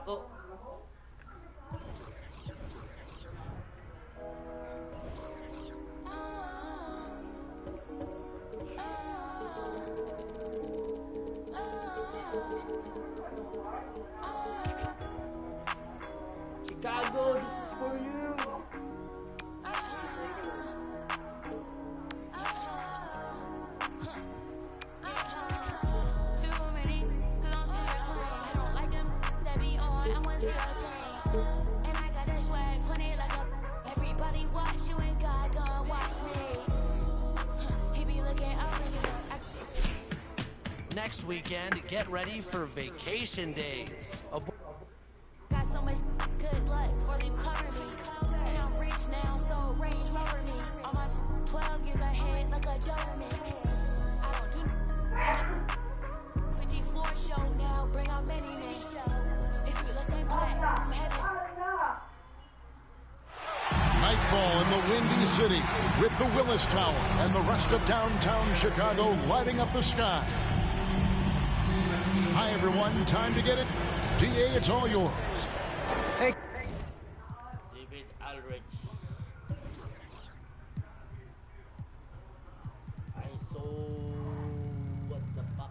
ako. Chicago, this is for you. Next weekend, get ready for vacation days. Got so much good luck for you cover me. And I'm rich now, so range rover me. All my 12 years ahead like a Doberman. I don't do 50 floor show now, bring on many men show. It's real, let's say black from heaven. Nightfall in the Windy City with the Willis Tower and the rest of downtown Chicago lighting up the sky. Hi, everyone. Time to get it. DA, it's all yours. Hey. David Aldrich. I saw what the fuck.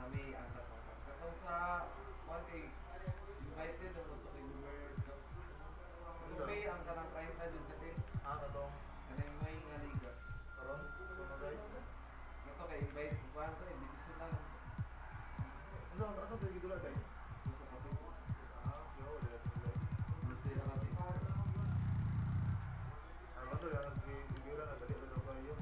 Kami ang nakapag. Katong sa 1K, invited ang gusto kay Boomer. Kami ang kanang 30 dun sa team. Katong Kanang may nga liga. karon sumagay. Ito kay invite ko ano to, invitation lang. Ano ba gidula dai? Gusto ko to. Yo, wala sila. Gusto nila kami. Ano to yan gigira na dali daw kayo.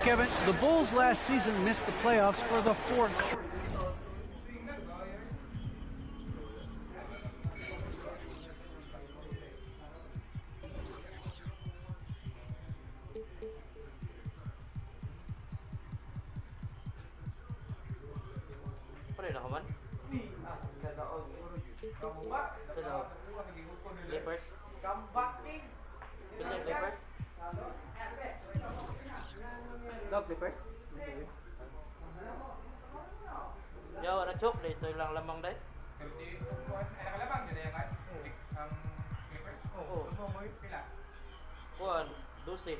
Kevin, the Bulls last season missed the playoffs for the fourth. Pre na kaman? Kadaog. Clippers? Pila Clippers? Dog Clippers? Yo, na chok dito lang lamang day. Oo. Kuan, 12.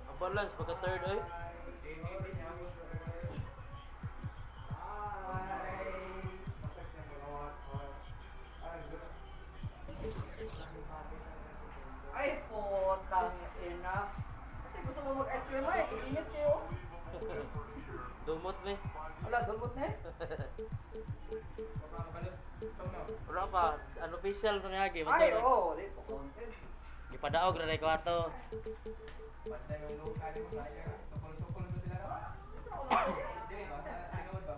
Ang balance pagka third ay. Ay, putang ina. Kasi gusto mo mag-ice cream ay, iinit kayo. Dumot ni. Wala, dulbot na eh. Wala pa, ano official ko niya game. Ay, oo, dito content. Gipadaog ra day ko ato. Basta yung luka ni mo saya, sukol-sukol mo sila na. Dili ba? Sa tinod ba?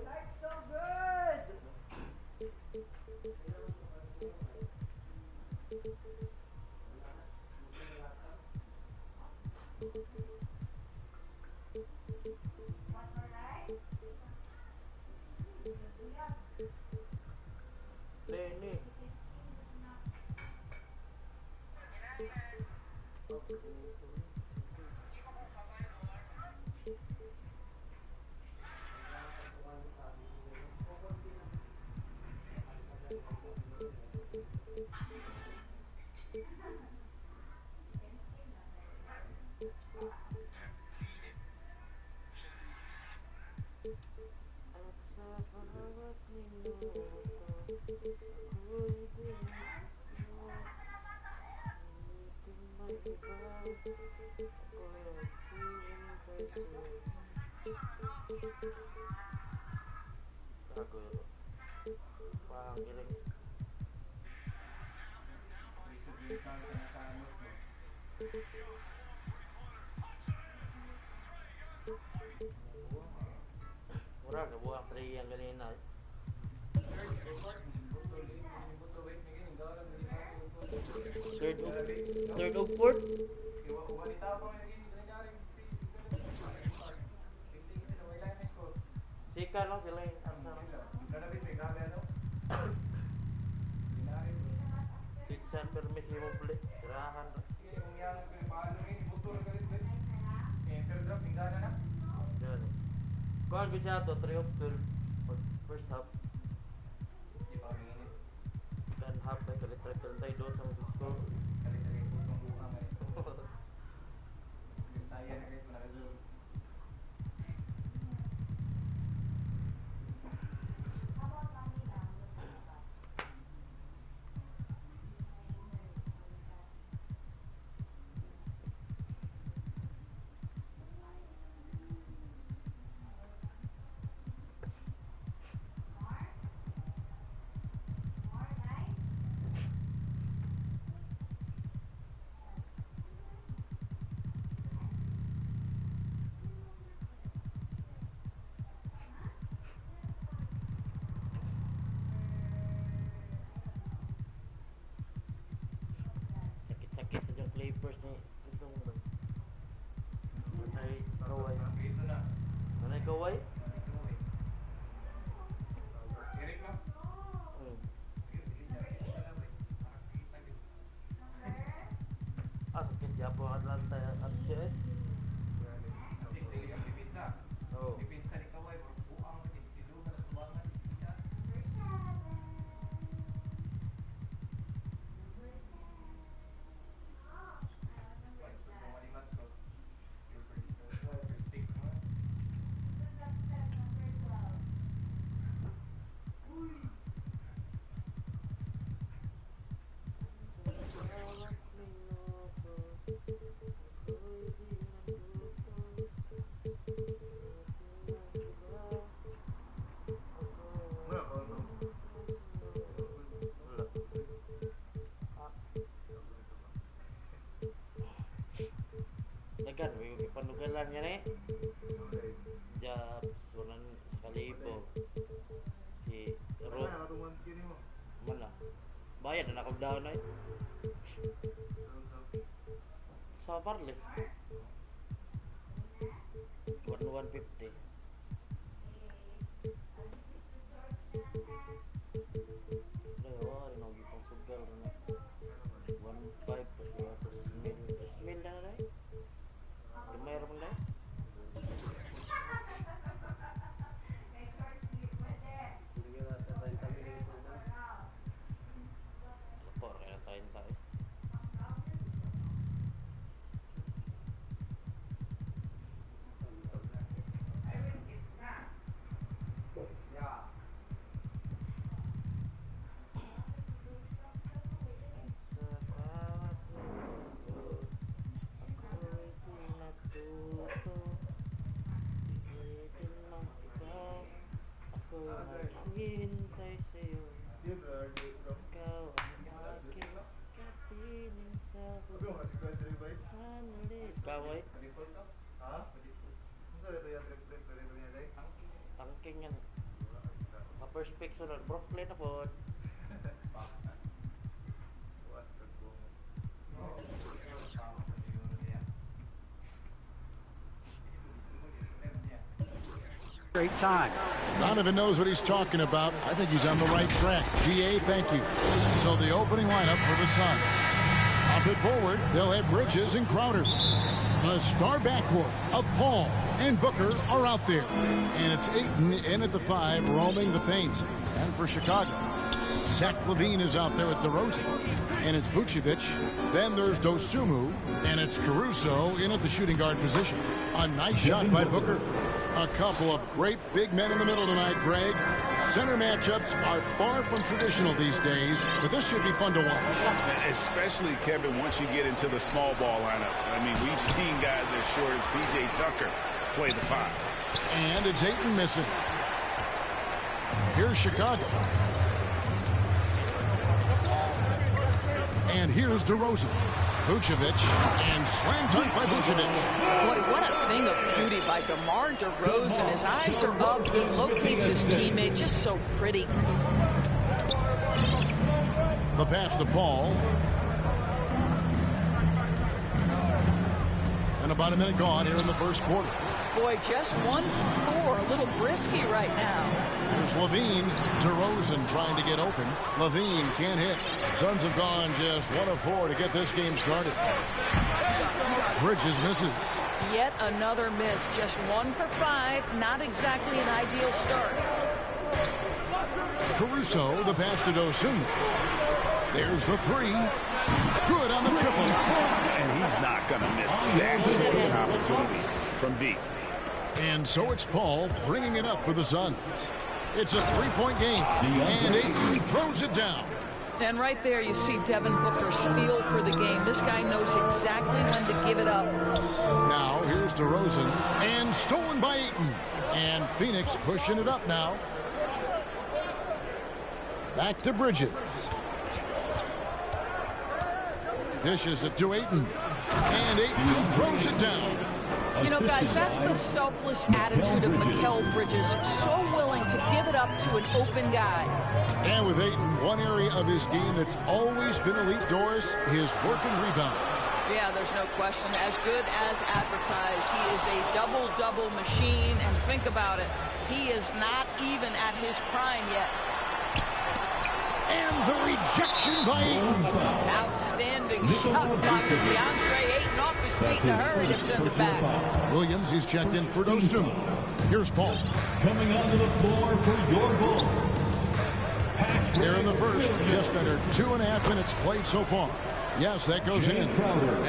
Like so good! Leni. Bago yun. Pangiling. Mura, nabuang 3 yang ganina. Third of fourth? Sika lang sila yung Sitsan permis mo beli. Sirahan. Yun. Kuhan ko siya to, 3 of 12. First half. Dan half ay kalit-triple tayo doon sa score. Sakit sa yung Clippers ni itong Manay Kawai. Manay Kawai? Sakit siya po ang Atlanta at siya eh. Oo. Ayan, nakog down na yun. Sa Barley. 150. Ayo, rin ako itong sugal na. 1.5 pa siya. 3 mil na na eh. Gamay ramang na eh. Lapor kaya tayo tayo. Hintay sa'yo, ikaw ang aking kapiling sa sanalis. Kaway? Tangking yan. Ka-perspective na Brooklyn na po. Great time. Donovan knows what he's talking about. I think he's on the right track. GA, thank you. So the opening lineup for the Suns. Up and forward, they'll have Bridges and Crowder. The star backcourt of Paul and Booker are out there. And it's Ayton in at the 5, roaming the paint. And for Chicago, Zach LaVine is out there at DeRozan. And it's Vucevic. Then there's Dosunmu. And it's Caruso in at the shooting guard position. A nice shot by Booker. A couple of great big men in the middle tonight, Greg. Center matchups are far from traditional these days, but this should be fun to watch. Especially, Kevin, once you get into the small ball lineups. I mean, we've seen guys as short as P.J. Tucker play the 5. And it's Ayton missing. Here's Chicago. And here's DeRozan. Vucevic, and slam dunk by Vucevic. Boy, what a thing of beauty by DeMar DeRozan. His eyes are up. He locates his teammate just so pretty. The pass to Paul. And about a minute gone here in the first quarter. Boy, just 1 for 4. A little brisky right now. Here's LaVine. DeRozan trying to get open. LaVine can't hit. Suns have gone just 1 of 4 to get this game started. Bridges misses. Yet another miss. Just 1 for 5. Not exactly an ideal start. Caruso, the pass to Dosunmu. There's the 3. Good on the triple. And he's not going to miss that sort of opportunity from deep. And so it's Paul bringing it up for the Suns. It's a 3-point game, and Ayton throws it down. And right there you see Devin Booker's feel for the game. This guy knows exactly when to give it up. Now here's DeRozan, and stolen by Ayton. And Phoenix pushing it up now. Back to Bridges. Dishes it to Ayton. And Ayton throws it down. You know, guys, that's the selfless attitude of Mikal Bridges. So willing to give it up to an open guy. And with Ayton, one area of his game that's always been elite, Doris, his work and rebound. Yeah, there's no question. As good as advertised. He is a double-double machine. And think about it. He is not even at his prime yet. And the rejection by Ayton. Outstanding shot by DeAndre Ayton off his feet in a hurry to send it back. Williams, he's checked in for Dosunmu. Here's Paul. Coming onto the floor for your ball. Here in the first, just under 2.5 minutes played so far. Yes, that goes in.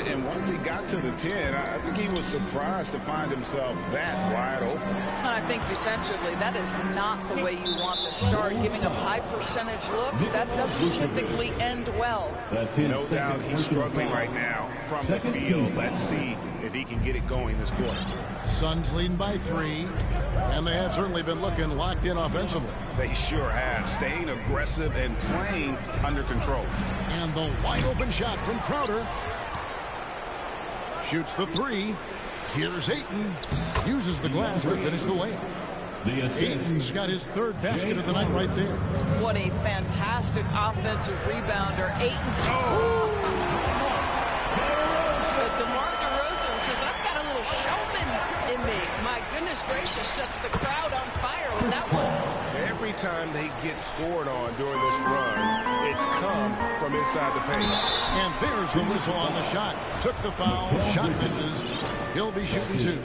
And once he got to the 10, I think he was surprised to find himself that wide open. I think defensively, that is not the way you want to start. Giving up high percentage looks, that doesn't typically end well. No doubt he's struggling right now from the field. Let's see if he can get it going this quarter. Suns leading by 3, and they have certainly been looking locked in offensively. They sure have, staying aggressive and playing under control. And the wide open shot from Crowder. Shoots the 3. Here's Ayton. Uses the glass to finish the layup. The assist. Aiton's got his third basket of the night right there. What a fantastic offensive rebounder. Aiton. But DeMar DeRozan says, I've got a little showman in me. My goodness gracious, sets the crowd on fire with that one. Every time they get scored on during this run, it's come from inside the paint. And there's the whistle on the shot. Took the foul, shot misses. He'll be shooting two.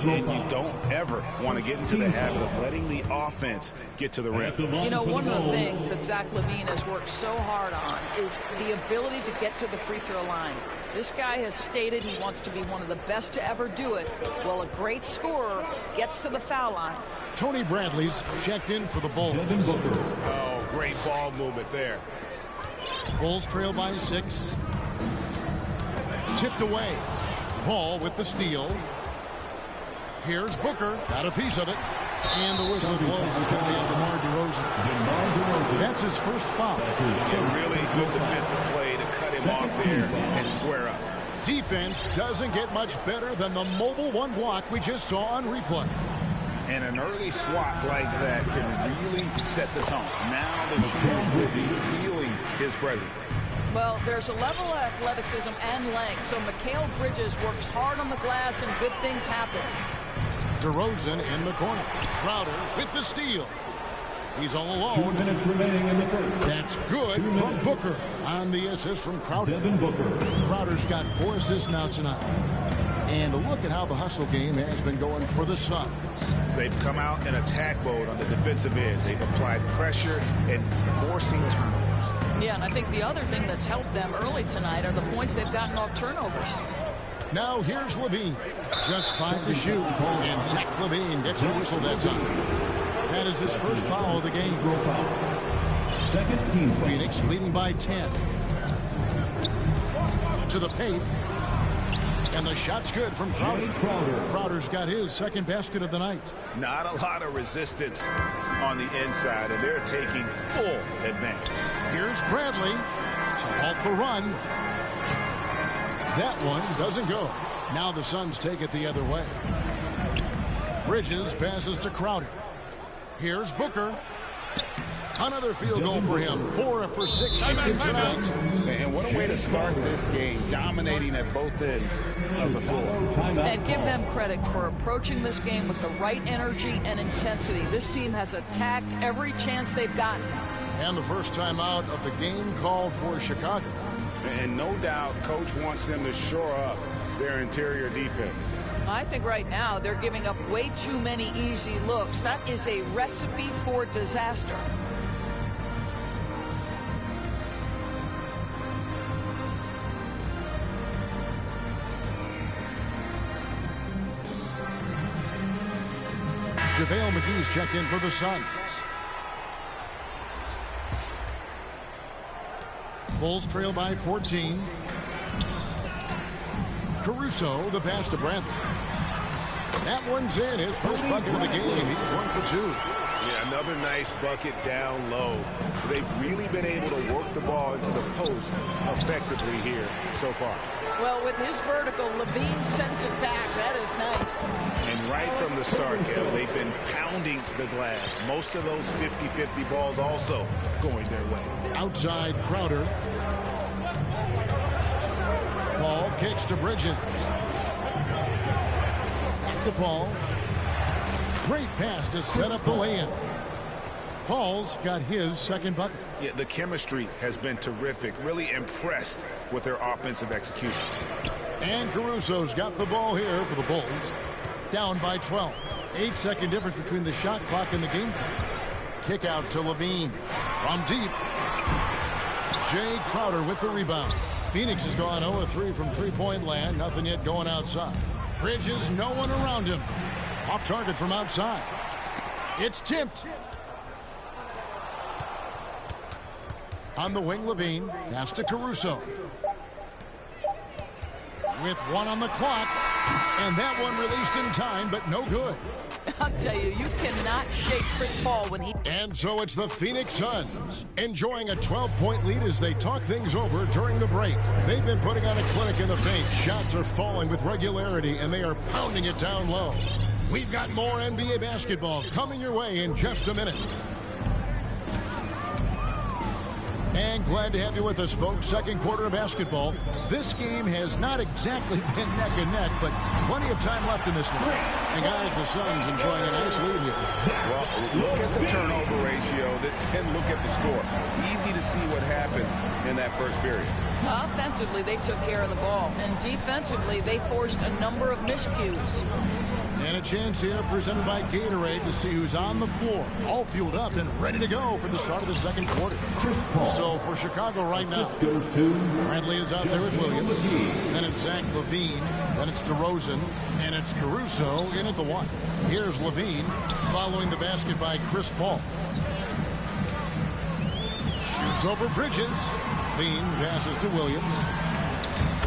And you don't ever want to get into the habit of letting the offense get to the rim. You know, one of the things that Zach LaVine has worked so hard on is the ability to get to the free throw line. This guy has stated he wants to be one of the best to ever do it. Well, a great scorer gets to the foul line. Tony Bradley's checked in for the Bulls. Oh, great ball movement there. Bulls trail by 6. Tipped away. Paul with the steal. Here's Booker. Got a piece of it. And the whistle blows. It's going to be on DeMar DeRozan. That's his first foul. A really good defensive play to cut him off there and square up. Defense doesn't get much better than the mobile one block we just saw on replay. And an early swat like that can really set the tone. Now the shooters will be feeling his presence. Well, there's a level of athleticism and length, so Mikal Bridges works hard on the glass and good things happen. DeRozan in the corner. Crowder with the steal. He's all alone. 2 minutes remaining in the first. That's good from Booker on the assist from Crowder. Crowder's got 4 assists now tonight. And look at how the hustle game has been going for the Suns. They've come out in attack mode on the defensive end. They've applied pressure and forcing turnovers. Yeah, and I think the other thing that's helped them early tonight are the points they've gotten off turnovers. Now here's LaVine. Just 5 to shoot. And Zach LaVine gets the whistle that time. That is his first foul of the game. Second team. Phoenix leading by 10. To the paint. And the shot's good from Crowder. Crowder's got his second basket of the night. Not a lot of resistance on the inside, and they're taking full advantage. Here's Bradley to halt the run. That one doesn't go. Now the Suns take it the other way. Bridges passes to Crowder. Here's Booker. Another field goal for him. 4 for 6 tonight. And what a way to start this game, dominating at both ends of the floor. And give them credit for approaching this game with the right energy and intensity. This team has attacked every chance they've gotten. And the first time out of the game called for Chicago. And no doubt, Coach wants them to shore up their interior defense. I think right now they're giving up way too many easy looks. That is a recipe for disaster. JaVale McGee's checked in for the Suns. Bulls trail by 14. Caruso, the pass to Bradley. That one's in. His first bucket of the game. He's 1 for 2. Yeah, another nice bucket down low. They've really been able to work the ball into the post effectively here so far. Well, with his vertical, LaVine sends it back. That is nice. And right from the start, Kel, they've been pounding the glass. Most of those 50-50 balls also going their way. Outside Crowder. Paul kicks to Bridges. Back to Paul. Great pass to set up the lay-in. Paul's got his second bucket. Yeah, the chemistry has been terrific. Really impressed with their offensive execution. And Caruso's got the ball here for the Bulls. Down by 12. 8-second difference between the shot clock and the game clock. Kick out to LaVine. From deep. Jay Crowder with the rebound. Phoenix has gone 0-3 from three-point land. Nothing yet going outside. Bridges, no one around him. Off target from outside. It's tipped. On the wing, LaVine. Pass to Caruso. With 1 on the clock. And that one released in time, but no good. I'll tell you, you cannot shake Chris Paul when he... And so it's the Phoenix Suns enjoying a 12-point lead as they talk things over during the break. They've been putting on a clinic in the paint. Shots are falling with regularity, and they are pounding it down low. We've got more NBA basketball coming your way in just a minute. And glad to have you with us, folks. Second quarter of basketball. This game has not exactly been neck and neck, but plenty of time left in this one. And guys, the Suns enjoying a nice lead here. Well, look at the turnover ratio, then look at the score. Easy to see what happened in that first period. Offensively, they took care of the ball. And defensively, they forced a number of miscues. And a chance here presented by Gatorade to see who's on the floor. All fueled up and ready to go for the start of the second quarter. So for Chicago right now, Bradley is out there with Williams. Then it's Zach LaVine. Then it's DeRozan. And it's Caruso in at the 1. Here's LaVine following the basket by Chris Paul. Shoots over Bridges. LaVine passes to Williams.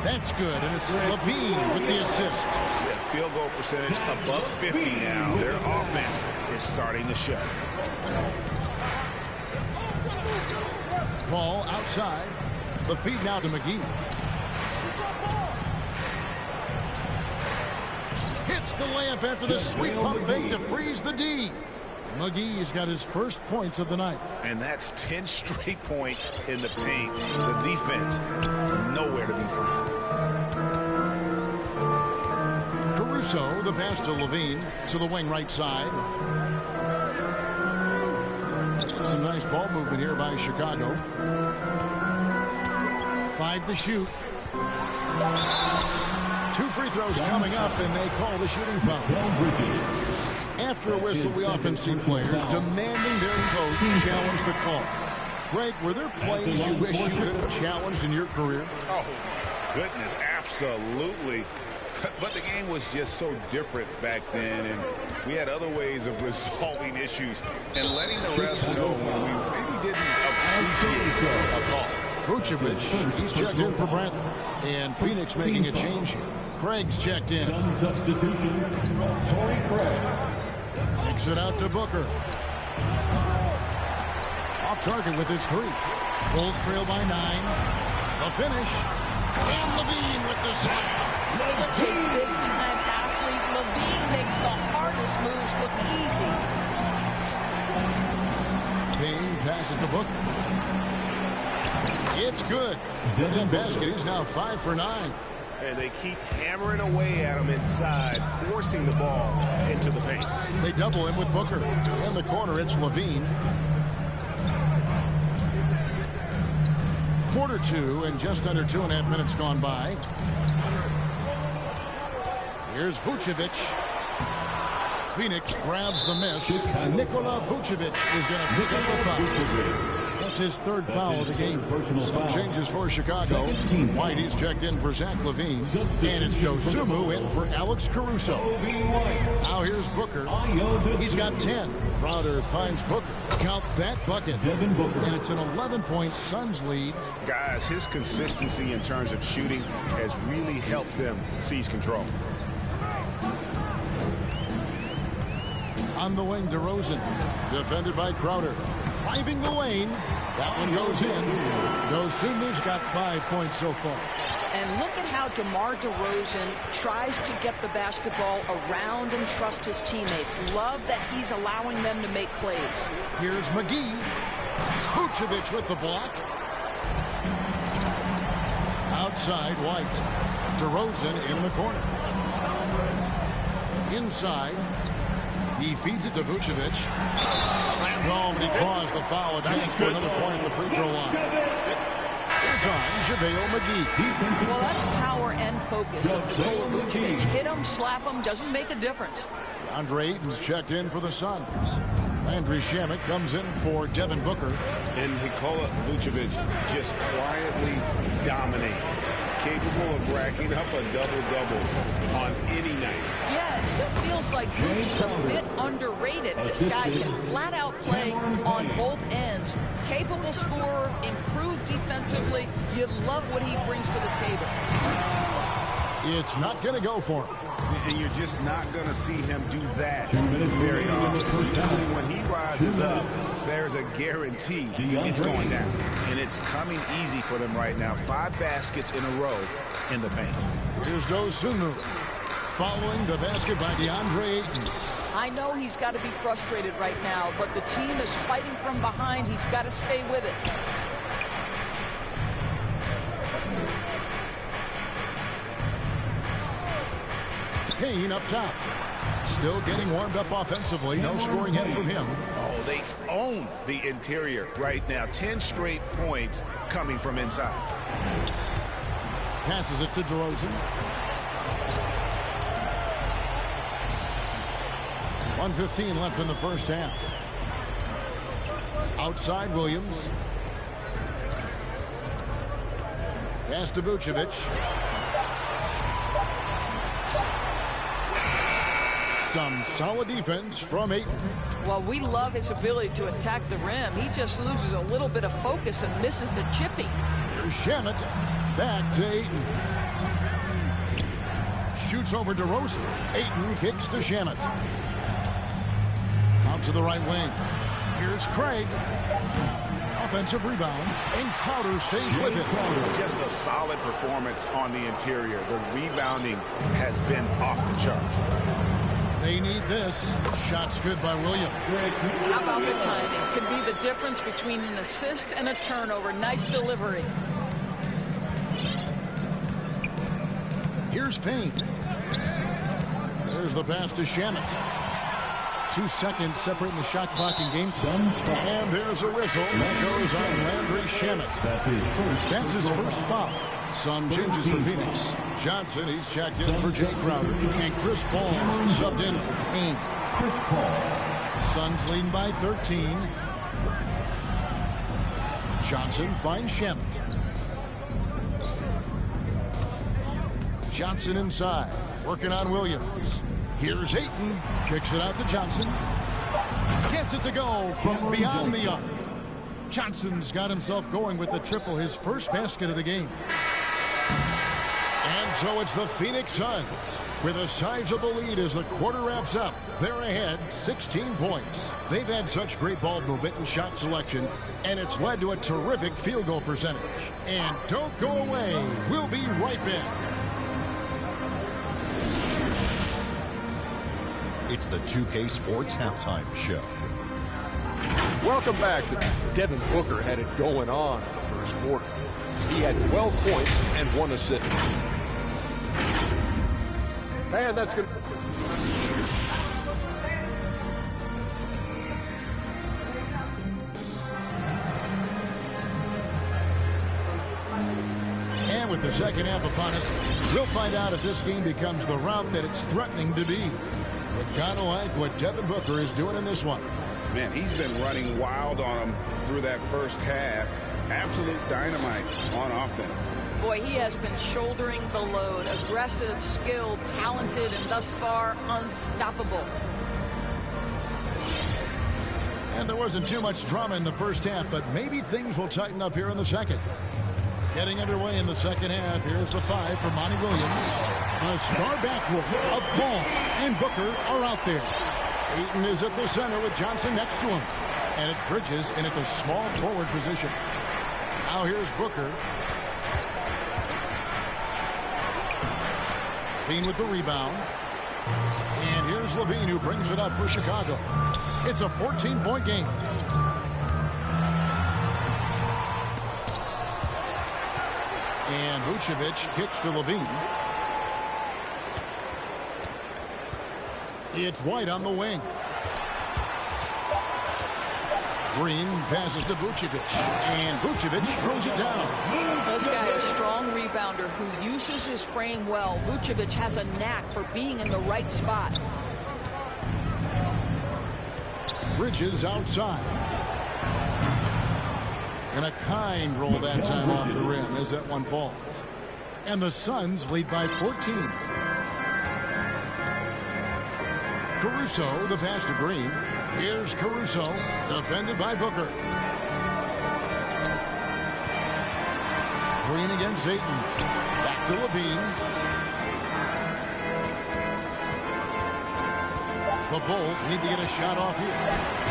That's good, and it's LaVine with the assist. Yeah, field goal percentage above 50 now. Their offense is starting to show. Paul outside. The feed now to McGee. Hits the layup after the sweet pump fake to freeze the D. McGee has got his first points of the night. And that's 10 straight points in the paint. The defense, nowhere to be found. Caruso, the pass to LaVine, to the wing right side. Some nice ball movement here by Chicago. 5 to shoot. 2 free throws coming up, and they call the shooting foul. After a whistle, we often see players demanding their coach challenge the call. Greg, were there plays you wish you could have challenged in your career? Oh, goodness, absolutely. But the game was just so different back then, and we had other ways of resolving issues and letting the refs know when we maybe didn't appreciate a call. Vucevic, he's checked in for Bradley. And Phoenix making a change here. Craig's checked in. Substitution, Torrey Craig. Kicks it out to Booker. Off target with his 3. Bulls trail by 9. The finish. And LaVine with the slam. Such a big-time athlete. LaVine makes the hardest moves look easy. Payne passes to Booker. It's good. That basket, he's now 5 for 9. And they keep hammering away at him inside, forcing the ball into the paint. They double him with Booker. In the corner, it's LaVine. Quarter 2, and just under 2.5 minutes gone by. Here's Vucevic. Phoenix grabs the miss. Nikola Vucevic is going to pick up the foul. That's his 3rd foul of the game. Some changes for Chicago. Whitey's checked in for Zach LaVine. And it's Dosunmu in for Alex Caruso. Now here's Booker. He's got 10. Crowder finds Booker. Count that bucket. And it's an 11-point Suns lead. Guys, his consistency in terms of shooting has really helped them seize control. On the wing, DeRozan. Defended by Crowder. Driving the lane. That one goes in. Dosunmu's got 5 points so far. And look at how DeMar DeRozan tries to get the basketball around and trust his teammates. Love that he's allowing them to make plays. Here's McGee. Vucevic with the block. Outside, White. DeRozan in the corner. Inside. He feeds it to Vucevic. Slammed home, and he draws the foul. A chance for another point at the free throw line. Here's on JaVale McGee. Well, that's power and focus of Nikola Vucevic. Hit him, slap him, doesn't make a difference. Andre Ayton's checked in for the Suns. Landry Shamet comes in for Devin Booker. And Nikola Vucevic just quietly dominates. Capable of racking up a double-double on any night. Yeah, it still feels like Vooch is a bit underrated. This guy can flat out play on both ends. Capable scorer, improved defensively. You love what he brings to the table. It's not going to go for him. And you're just not going to see him do that very often. Usually when he rises up, there's a guarantee it's going down. And it's coming easy for them right now. 5 baskets in a row in the paint. Here's Dosunmu. following the basket by DeAndre Ayton. I know he's got to be frustrated right now, but the team is fighting from behind. He's got to stay with it. Payne up top. Still getting warmed up offensively. No scoring hit from him. Oh, they own the interior right now. 10 straight points coming from inside. Passes it to DeRozan. 1:15 left in the first half. Outside Williams. Pass to Vucevic. Some solid defense from Ayton. Well, we love his ability to attack the rim. He just loses a little bit of focus and misses the chippy. Here's Shamet. Back to Ayton. Shoots over DeRozan. Ayton kicks to Shamet. Out to the right wing. Here's Craig. Offensive rebound. And Crowder stays with it. Just a solid performance on the interior. The rebounding has been off the charts. They need this. Shot's good by Williams. How about the timing? Can be the difference between an assist and a turnover. Nice delivery. Here's Payne. There's the pass to Shamet. 2 seconds separating the shot clock and game clock. And there's a whistle that goes on Landry Shamet. That's his first foul. Some changes for Phoenix. Johnson, he's checked in for Jay Crowder. And Chris Paul subbed in for Payne. Chris Paul. Suns leading by 13. Johnson finds Shamet. Johnson inside, working on Williams. Here's Ayton, kicks it out to Johnson. Gets it to go from beyond the arc. Johnson's got himself going with the triple, his first basket of the game. And so it's the Phoenix Suns with a sizable lead as the quarter wraps up. They're ahead 16 points. They've had such great ball movement and shot selection, and it's led to a terrific field goal percentage. And don't go away. We'll be right back. It's the 2K Sports Halftime Show. Welcome back. Devin Booker had it going on in the first quarter. He had 12 points and 1 assist. And that's good. And with the second half upon us, we'll find out if this game becomes the route that it's threatening to be. But kind of like what Devin Booker is doing in this one. Man, he's been running wild on him through that first half. Absolute dynamite on offense. Boy, he has been shouldering the load. Aggressive, skilled, talented, and thus far unstoppable. And there wasn't too much drama in the first half, but maybe things will tighten up here in the second. Getting underway in the second half. Here's the 5 for Monty Williams. A star backcourt of Paul and Booker are out there. Ayton is at the center with Johnson next to him. And it's Bridges in at the small forward position. Now here's Booker. Payne with the rebound. And here's Levine who brings it up for Chicago. It's a 14-point game. And Vucevic kicks to Levine. It's White on the wing. Green passes to Vucevic. And Vucevic throws it down. This guy is a strong rebounder who uses his frame well. Vucevic has a knack for being in the right spot. Bridges outside. And a kind roll that time off the rim as that one falls. And the Suns lead by 14. Caruso, the pass to Green. Here's Caruso, defended by Booker. Green against Ayton. Back to Levine. The Bulls need to get a shot off here.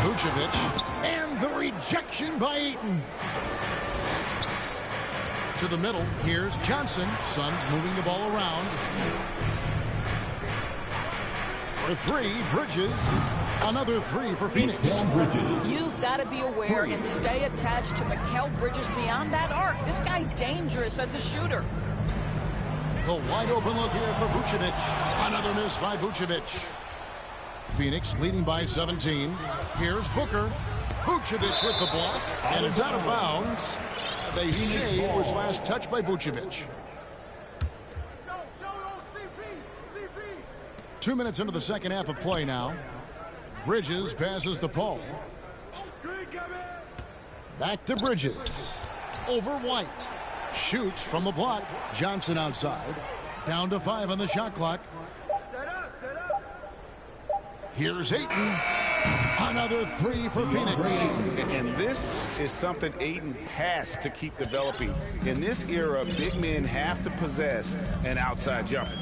Vucevic. And the rejection by Ayton. To the middle. Here's Johnson. Suns moving the ball around. For three, Bridges. Another three for Phoenix. You've got to be aware and stay attached to Mikal Bridges beyond that arc. This guy dangerous as a shooter. The wide open look here for Vucevic. Another miss by Vucevic. Phoenix leading by 17. Here's Booker. Vucevic with the block, and it's out of bounds. They say it was last touched by Vucevic. 2 minutes into the second half of play now. Bridges passes to Paul. Back to Bridges. Over White. Shoots from the block. Johnson outside. Down to 5 on the shot clock. Here's Ayton. Another three for Phoenix. And this is something Ayton has to keep developing. In this era, big men have to possess an outside jumper.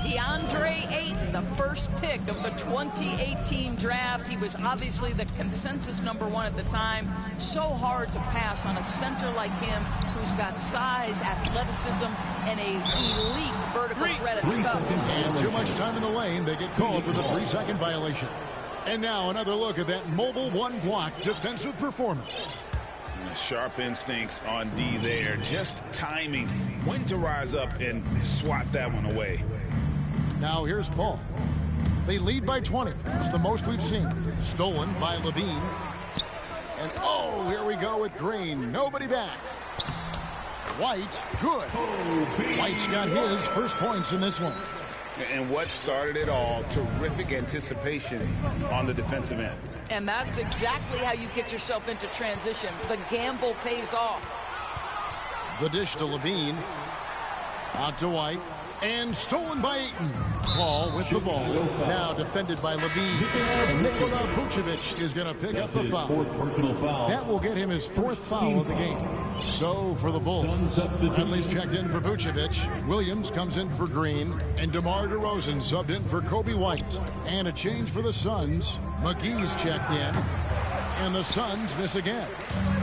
DeAndre Ayton, the first pick of the 2018 draft. He was obviously the consensus #1 at the time. So hard to pass on a center like him who's got size, athleticism, and a elite vertical threat at the cup. And too much time in the lane. They get called for the 3-second violation. And now another look at that mobile one block defensive performance. Sharp instincts on D there. Just timing when to rise up and swat that one away. Now here's Paul. They lead by 20. It's the most we've seen. Stolen by Levine. And oh, here we go with Green. Nobody back. White, good. White's got his first points in this one. And what started it all, terrific anticipation on the defensive end. And that's exactly how you get yourself into transition. The gamble pays off. The dish to Levine. Out to White. And stolen by Ayton. Paul with the ball. Now defended by Levine. And Nikola Vucevic is going to pick up the foul. That will get him his 4th foul of the game. So for the Bulls, Bradley's checked in for Vucevic. Williams comes in for Green. And DeMar DeRozan subbed in for Kobe White. And a change for the Suns. McGee's checked in. And the Suns miss again.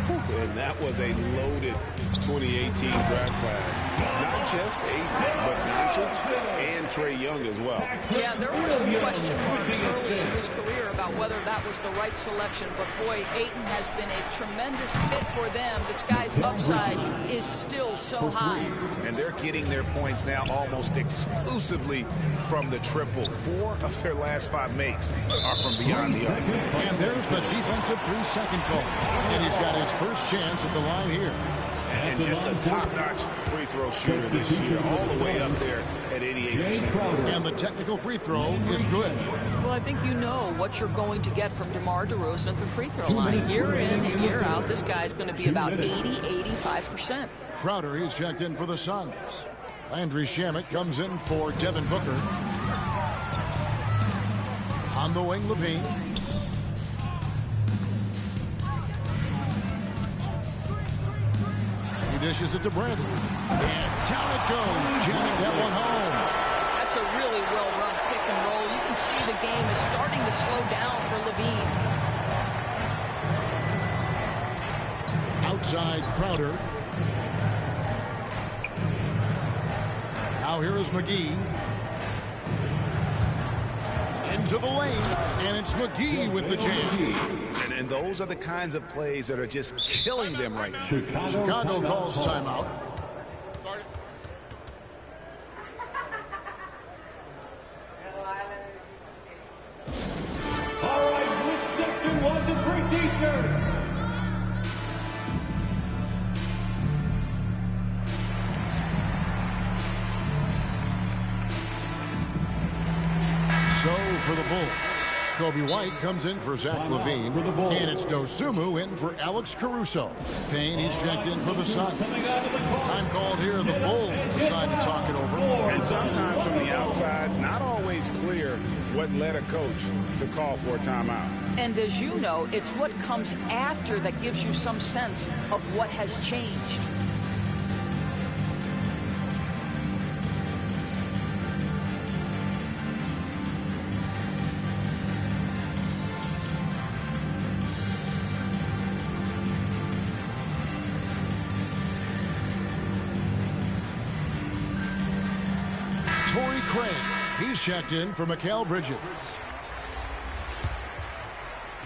And that was a loaded 2018 draft class. Not just Ayton, but Doncic and Trae Young as well. Yeah, there were some question marks early in his career about whether that was the right selection. But boy, Ayton has been a tremendous fit for them. This guy's upside is still so high. And they're getting their points now almost exclusively from the triple. 4 of their last 5 makes are from beyond the arc. And there's the defensive 3-second call. And he's got his first chance at the line here. And just a top-notch free throw shooter this year, all the way up there at 88%. And the technical free throw is good. Well, I think you know what you're going to get from DeMar DeRozan at the free throw line. Year in and year out, this guy's going to be about 80-85%. Crowder, he's checked in for the Suns. Landry Shamet comes in for Devin Booker. On the wing, Levine. He dishes it to Bradley. And down it goes. Jamming that one home. That's a really well-run pick and roll. You can see the game is starting to slow down for Levine. Outside Crowder. Now here is McGee. Into the lane. And it's McGee with the jam. And those are the kinds of plays that are just killing them right now. Chicago calls timeout. All right, which section wants a free t-shirt? So for the Bulls, Kobe White comes in for Zach Levine, and it's Dosumu in for Alex Caruso. Payne, he's checked in for the Suns. Time called here, the Bulls decide to talk it over. And sometimes from the outside, not always clear what led a coach to call for a timeout. And as you know, it's what comes after that gives you some sense of what has changed. Craig, he's checked in for Mikal Bridges.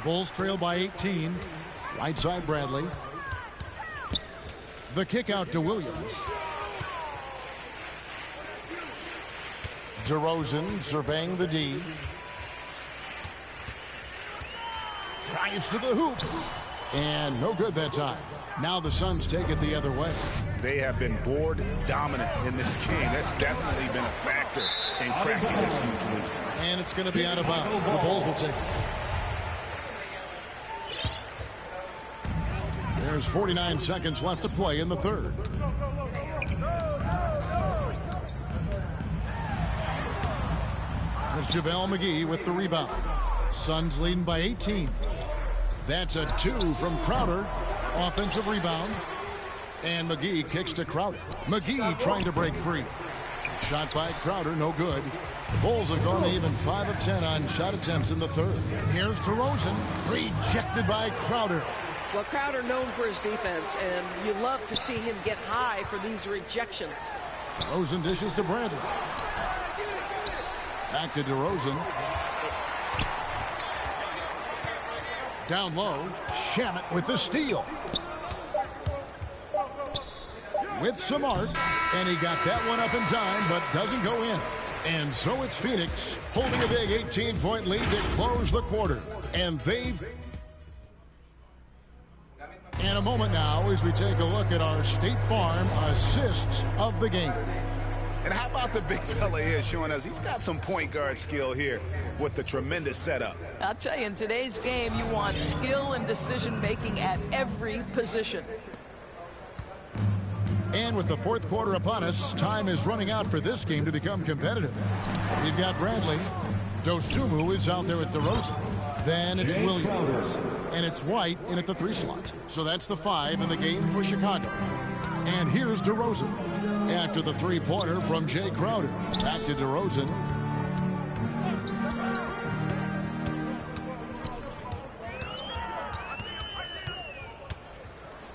Bulls trail by 18. Right side, Bradley. The kick out to Williams. DeRozan surveying the D. Drives to the hoop. And no good that time. Now the Suns take it the other way. They have been board dominant in this game. That's definitely been a factor in cracking this huge lead. And it's going to be out of bounds. The Bulls will take it. There's 49 seconds left to play in the third. There's JaVale McGee with the rebound. Suns leading by 18. That's a 2 from Crowder. Offensive rebound. And McGee kicks to Crowder. McGee trying to break free. Shot by Crowder, no good. The Bulls have gone even 5 of 10 on shot attempts in the third. Here's DeRozan. Rejected by Crowder. Well, Crowder known for his defense, and you love to see him get high for these rejections. DeRozan dishes to Bradley. Back to DeRozan. Down low, Shamet with the steal. With some arc, and he got that one up in time, but doesn't go in. And so it's Phoenix holding a big 18-point lead to close the quarter. And they've... In a moment now as we take a look at our State Farm assists of the game. And how about the big fella here showing us he's got some point guard skill here with the tremendous setup. I'll tell you, in today's game, you want skill and decision-making at every position. And with the fourth quarter upon us, time is running out for this game to become competitive. We've got Bradley. Dosunmu is out there with DeRozan. Then it's Williams. And it's White in at the 3 slot. So that's the 5 in the game for Chicago. And here's DeRozan. After the 3-pointer from Jay Crowder. Back to DeRozan.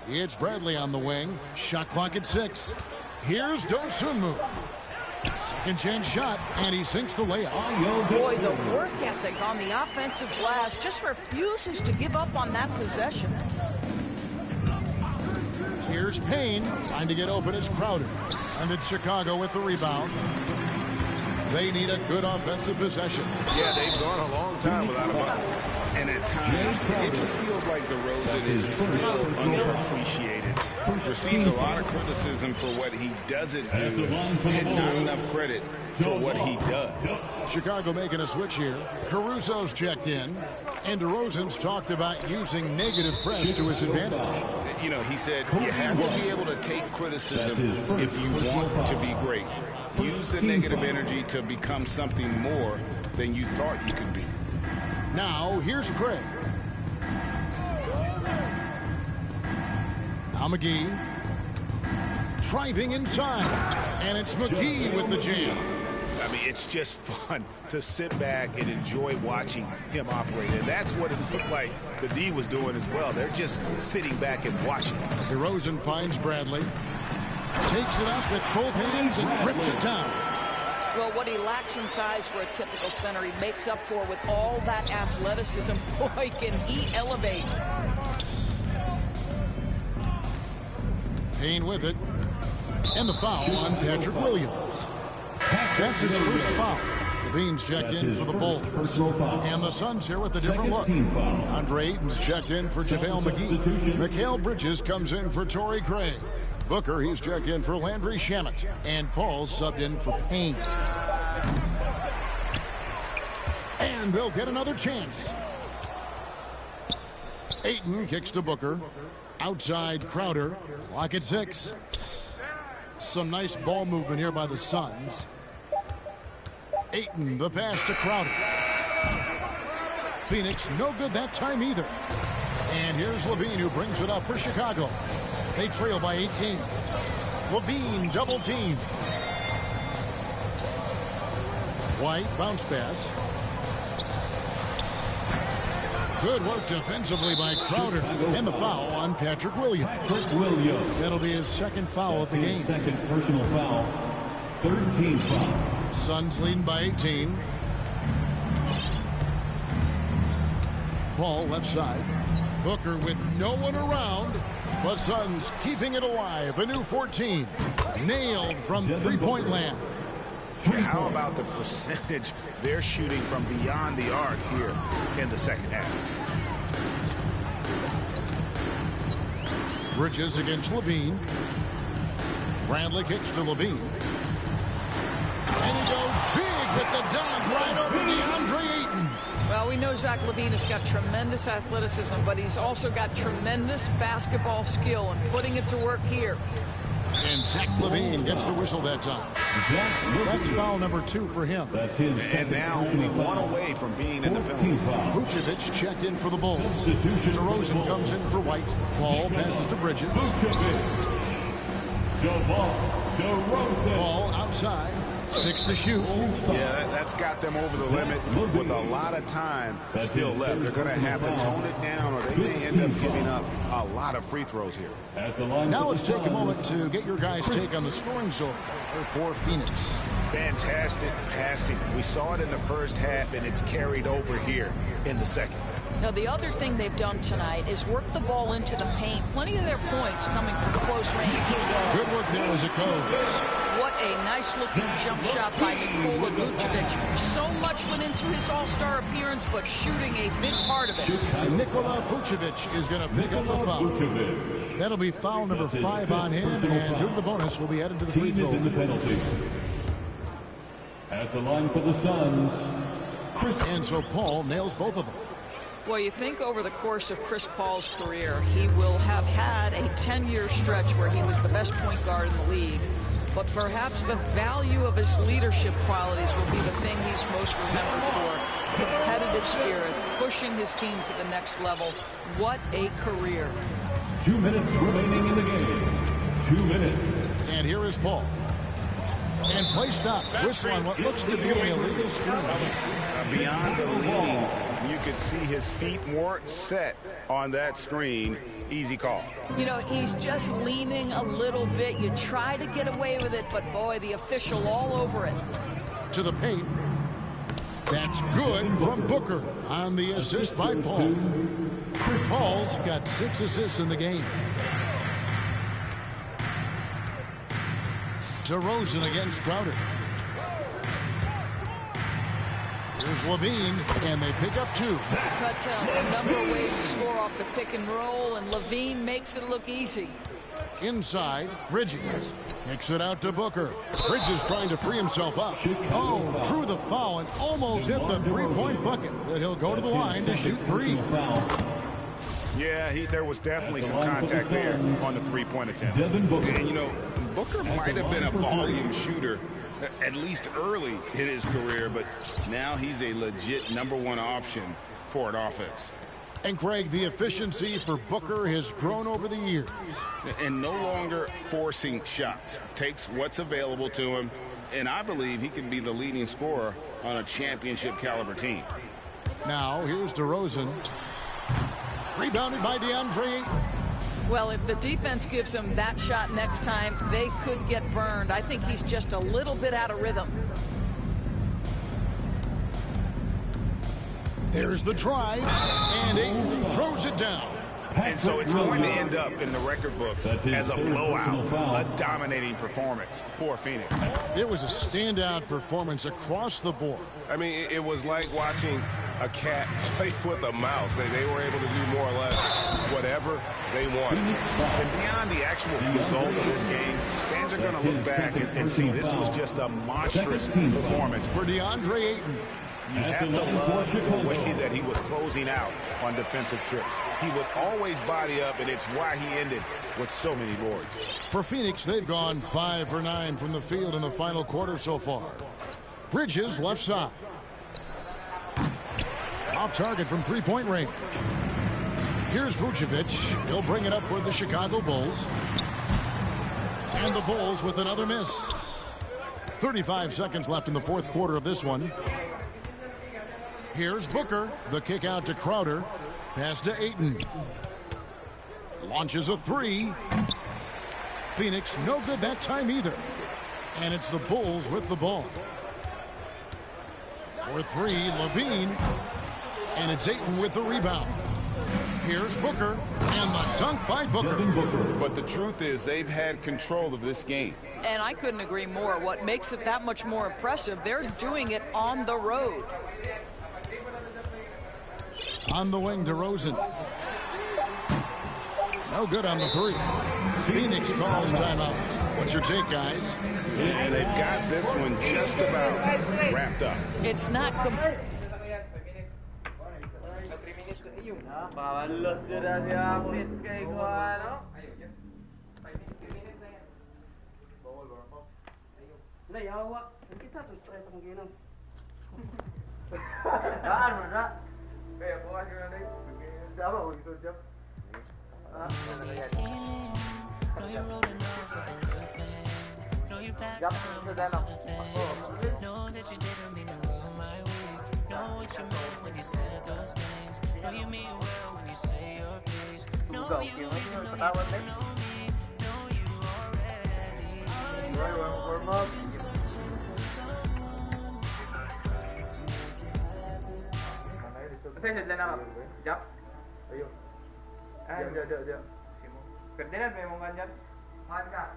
It's Bradley on the wing. Shot clock at 6. Here's Dosunmu. Second chance shot, and he sinks the layup. Boy, the work ethic on the offensive glass just refuses to give up on that possession. Here's Payne, trying to get open as Crowder. And it's Chicago with the rebound. They need a good offensive possession. Yeah, they've gone a long time without a bucket. And at times, it just feels like DeRozan is still underappreciated. Receives a lot of criticism for what he doesn't do, and not enough credit for what he does. Chicago making a switch here. Caruso's checked in, and DeRozan's talked about using negative press to his advantage. You know, he said you have to be able to take criticism if you want to be great. Use the negative energy to become something more than you thought you could be. Now, here's Craig. Now McGee. Driving inside. And it's McGee with the jam. I mean, it's just fun to sit back and enjoy watching him operate. And that's what it looked like the D was doing as well. They're just sitting back and watching. DeRozan finds Bradley. Takes it up with both hands and grips it down. Well, what he lacks in size for a typical center, he makes up for with all that athleticism. Boy, can he elevate. Payne with it. And the foul on Patrick Williams. That's his first foul. Levine's checked in for the Bulls. And the Suns here with a different look. Andre Ayton's checked in for JaVale McGee. Mikal Bridges comes in for Torrey Craig. Booker, he's checked in for Landry Shamet. And Paul's subbed in for Payne. And they'll get another chance. Ayton kicks to Booker. Outside Crowder. Clock at 6. Some nice ball movement here by the Suns. Ayton, the pass to Crowder. Phoenix, no good that time either. And here's Levine, who brings it up for Chicago. They trail by 18. Levine double team. White bounce pass. Good work defensively by Crowder. And the foul on Patrick Williams. That'll be his second foul of the game. Second personal foul. Third team foul. Suns leading by 18. Paul left side. Booker with no one around. The Suns keeping it alive. A new 14. Nailed from three-point land. How about the percentage they're shooting from beyond the arc here in the second half? Bridges against Levine. Bradley kicks to Levine. And he goes big with the dunk right over DeAndre Ayton. Well, we know Zach LaVine has got tremendous athleticism, but he's also got tremendous basketball skill and putting it to work here. And Zach LaVine gets the whistle that time. That's foul number 2 for him. And now only one away from being in the penalty. Vucevic checked in for the Bulls. DeRozan comes in for White. Paul passes to Bridges. Paul outside. 6 to shoot. Yeah, that's got them over the limit with a lot of time still left. They're going to have to tone it down or they may end up giving up a lot of free throws here. Now let's take a moment to get your guys' take on the scoring so far for Phoenix. Fantastic passing. We saw it in the first half, and it's carried over here in the second. Now, the other thing they've done tonight is work the ball into the paint. Plenty of their points coming from close range. Good work there as it goes. What a nice-looking jump shot by Nikola Vucevic. So much went into his all-star appearance, but shooting a big part of it. And Nikola Vucevic is going to pick up the foul. That'll be foul number 5 on him, and due to the bonus, will be headed to the free throw. At the line for the Suns, And so Paul nails both of them. Well, you think over the course of Chris Paul's career, he will have had a 10-year stretch where he was the best point guard in the league. But perhaps the value of his leadership qualities will be the thing he's most remembered for. Competitive spirit, pushing his team to the next level. What a career. 2 minutes remaining in the game. 2 minutes. And here is Paul. And play stops. Whistle on what looks to be an illegal screen. Beyond the leaning, you could see his feet weren't set on that screen. Easy call. You know, he's just leaning a little bit. You try to get away with it, but boy, the official all over it. To the paint. That's good from Booker on the assist by Paul. Paul's got 6 assists in the game. DeRozan against Crowder. Here's Levine, and they pick up 2. But a number of ways to score off the pick and roll, and Levine makes it look easy. Inside, Bridges kicks it out to Booker. Bridges trying to free himself up. Oh, drew the foul and almost hit the three-point bucket. But he'll go to the line to shoot 3. Yeah, there was definitely some contact there on the three-point attempt. And, you know, Booker might have been a volume shooter, at least early in his career, but now he's a legit #1 option for an offense. And, Craig, the efficiency for Booker has grown over the years. And no longer forcing shots. Takes what's available to him, and I believe he can be the leading scorer on a championship-caliber team. Now, here's DeRozan. Rebounded by DeAndre Ayton. Well, if the defense gives him that shot next time, they could get burned. I think he's just a little bit out of rhythm. There's the drive, and Ayton throws it down. And so it's going to end up in the record books as a blowout, a dominating performance for Phoenix. It was a standout performance across the board. I mean, it was like watching a cat play with a mouse. They were able to do more or less whatever they wanted. And beyond the actual result of this game, fans are going to look back and see this was just a monstrous performance for DeAndre Ayton. You have to love the way that he was closing out on defensive trips. He would always body up, and it's why he ended with so many boards. For Phoenix, they've gone 5 for 9 from the field in the final quarter so far. Bridges left side. Off target from three-point range. Here's Vucevic. He'll bring it up for the Chicago Bulls. And the Bulls with another miss. 35 seconds left in the fourth quarter of this one. Here's Booker. The kick out to Crowder. Pass to Ayton. Launches a 3. Phoenix no good that time either. And it's the Bulls with the ball. For 3, Levine. And it's Ayton with the rebound. Here's Booker, and the dunk by Booker. But the truth is they've had control of this game. And I couldn't agree more. What makes it that much more impressive, they're doing it on the road. On the wing, DeRozan. No good on the three. Phoenix calls timeout. What's your take, guys? And they've got this one just about wrapped up. It's not Palos sudah siya update kay Kuha, no? Lay, awak. Kita tu stress ang ginom. Daan mo na. Kaya bukas yun na rin. Davao, ito job. Jump to the no. Know that you didn't mean to ruin my week. Know what you meant when you said those things. Know you mean well when you say your piece. Know you even though you don't know me. Know you already. Warm up. Saya sudah nama. Jump. Ayo. Dia. Kerjanya memang ganjat. Mana?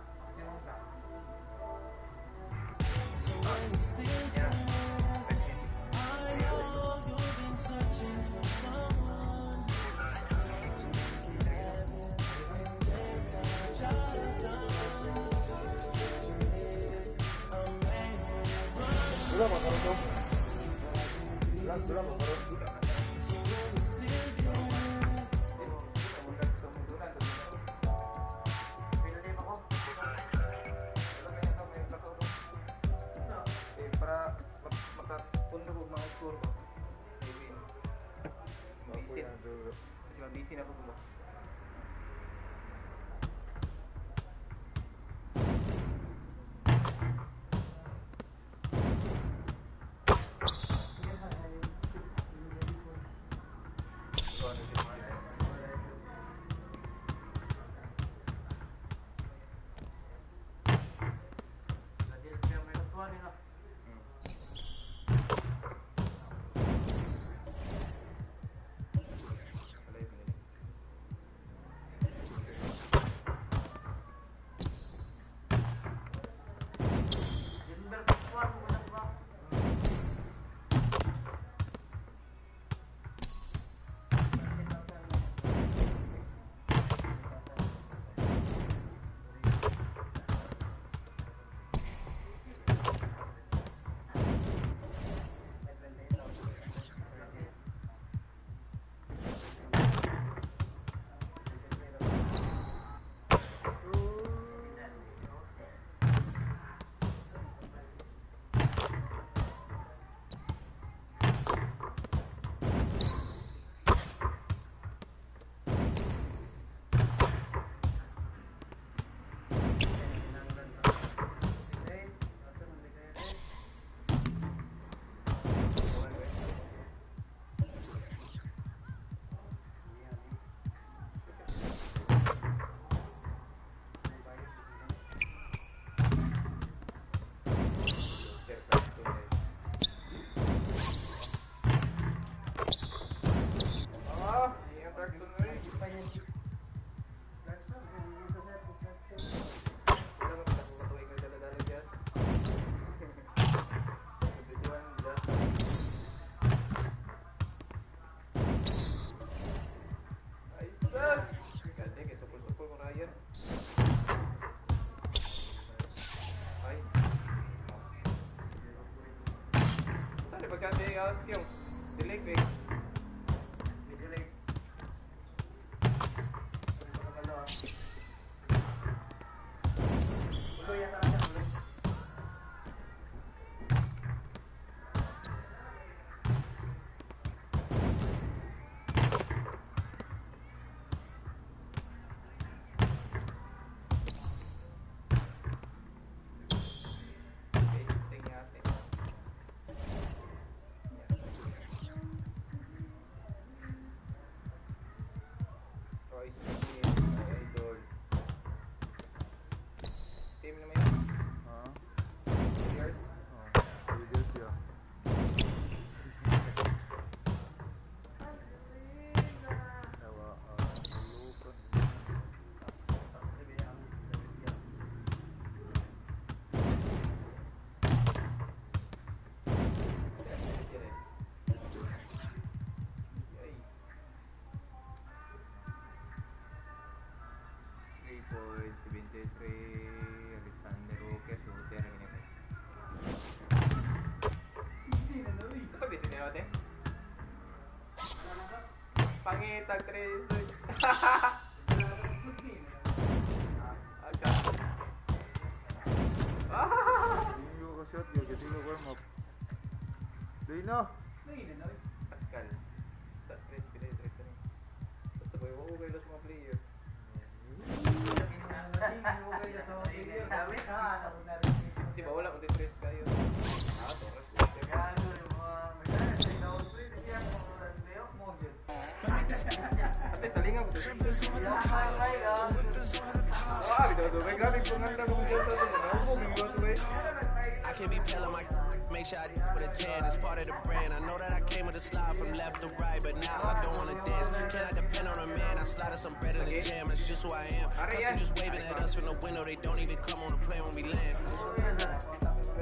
Alexander Walker, shooter, ganyan. Pag di siniwa, te? Pangitag, Tres. Yung ko shot, yung kasi ko warm up. Doy na. Pascal. Sa Tres, pinay Tres na. Basta boy, okay lang sa mga player. Di ba wala kung di Tres kayo? Torres. Ate, salingan ko dito. Grabe kung handa kung dito. I can't be pale on my make sure I with a 10. It's part of the brand. I know that I came with a slide from left to right, but now I don't wanna dance. Can I depend on a man? I slide some bread in the jam. That's just who I am. Passengers waving at us from the window. They don't even come on the plane when we land.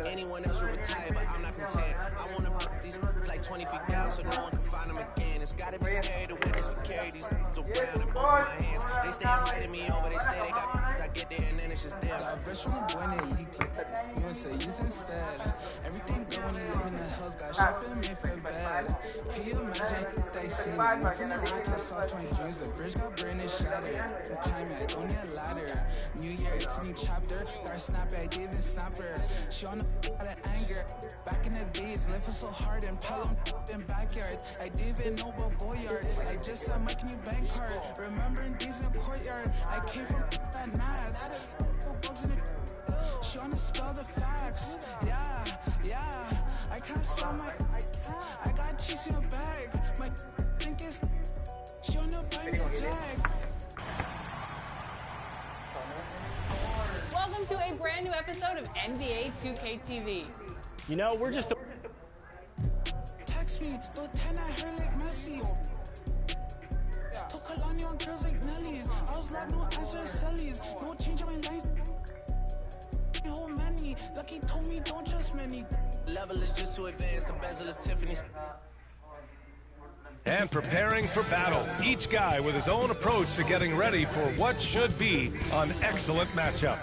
Anyone else will retire, but I'm not content. I wanna put these like 20 feet down so no one can find them again. It's gotta be scary to witness me carry these around in both of my hands. They stay inviting me over. They say they got I get there and then it's just them. Fresh from the boy named Yiki. You wanna say use instead. Everything good when you live in the hills. Got shit for me for bad. Can you imagine they see me? Went from the rock to South 20 dreams. The bridge got burned and shattered. I'm climbing, I don't need a ladder. New year, it's a new chapter. Got a snap at David Snapper. She on the out of anger. Back in the days, life was so hard and Pelham in backyards. I didn't even know about Boyard. I just saw my new bank card. Remembering days in the courtyard. I came from at Nats. Bugs in the she wanna spell the facts. Yeah. I can't sell my I got cheese in a bag. My think it's she wanna buy me a jag. Welcome to a brand new episode of NBA2K22. You know, we're just Text me, don't 10 at her like Messi. Took Kalani on girls like Nelly's. I was like, no answer Sally's. No change on my lines. Whole many. Lucky told me don't trust many. Level is just too advanced. The bezel is Tiffany's. And preparing for battle, each guy with his own approach to getting ready for what should be an excellent matchup.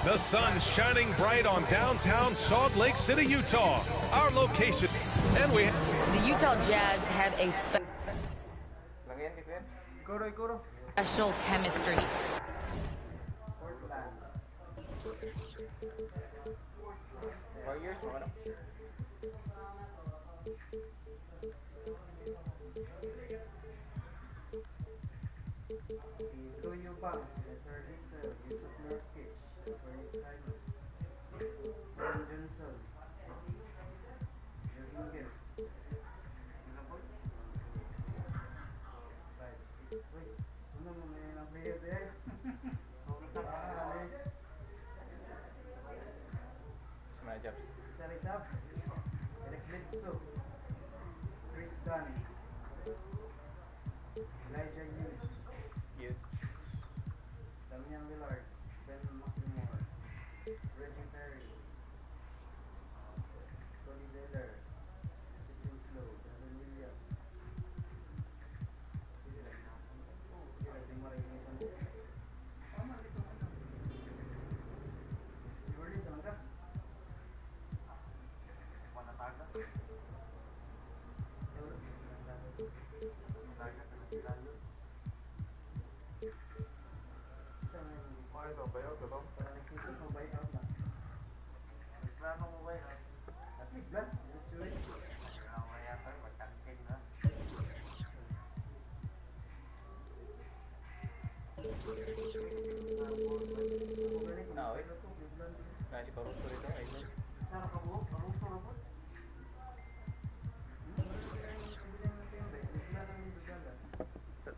The sun shining bright on downtown Salt Lake City, Utah, our location. And we the Utah Jazz have a special chemistry.